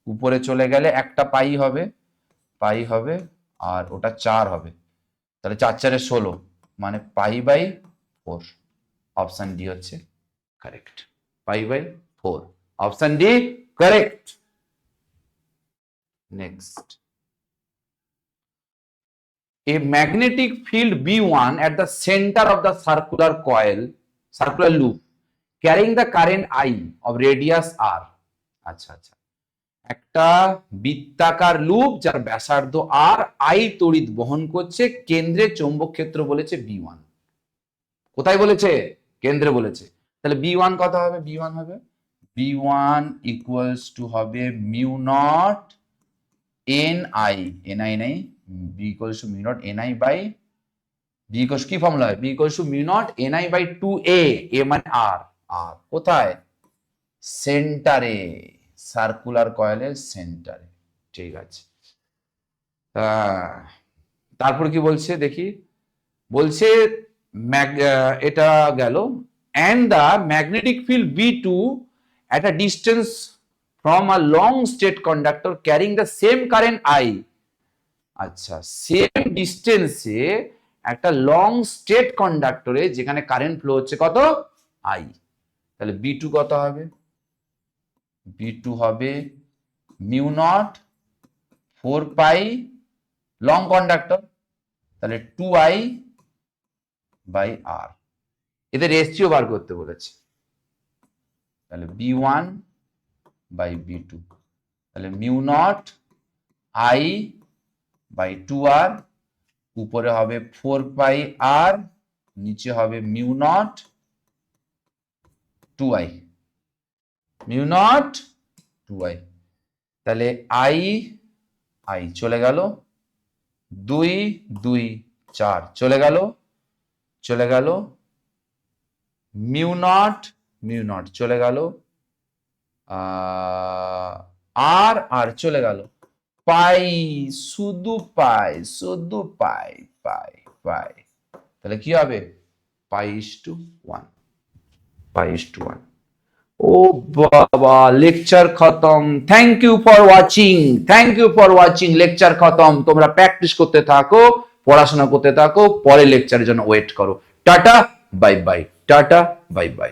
উপরে চলে গেলে একটা পাই হবে, পাই হবে, আর ওটা 4 হবে। তাহলে 4 4 16, মানে পাই বাই 4। অপশন ডি হচ্ছে correct, pi by 4, option D correct. Next, a magnetic field B1 at the center of the circular coil, circular loop carrying the current I of radius R. আচ্ছা আচ্ছা, একটা বৃত্তাকার loop যার ব্যাসার্ধ আর, I তড়িৎ বহন করছে, কেন্দ্রে চৌম্বক ক্ষেত্র বলেছে B1। কোথায় বলেছে? কেন্দ্রে বলেছে। তাহলে B1 কত হবে? B1 হবে B1 ইকুয়ালস টু হবে mu not N I, N I নাই, B equals to mu not N I by, B equals কি ফর্মুলা হয়? B equals to mu not N I by 2 A, A মানে R, আর কোথায়? সেন্টারে, circular কয়েলের সেন্টারে। ঠিক আছে, তারপর কি বলছে দেখি, বলছে এটা গেল, and the magnetic field B2 at a distance from a long state conductor carrying the same current I, আচ্ছা সেম ডিস্টেন্সে একটা লং স্টেট কন্ডাক্টরে যেখানে কারেন্ট ফ্লো হচ্ছে কত, I, তাহলে B2 কত হবে, B2 হবে mu not 4 pi long conductor, তাহলে 2I বাই R, এদের রেশিও বার করতে বলেছে, তাহলে B1 বাই B2, তাহলে mu not I by 2R, উপরে হবে 4 পাই R, নিচে হবে mu not 2I, mu not 2I, তাহলে I চলে গেল, 2 2 4 চলে গেল, মিউ নট চলে গেল, আর চলে গেল, পাই শুধু পাই তাহলে কি হবে, π/1, π/1। ও বাবা, লেকচার খতম। Thank you for watching, lecture খতম। তোমরা প্র্যাকটিস করতে থাকো, পড়াশোনা করতে থাকো, পরে লেকচারের জন্য ওয়েট করো। Tata bye bye.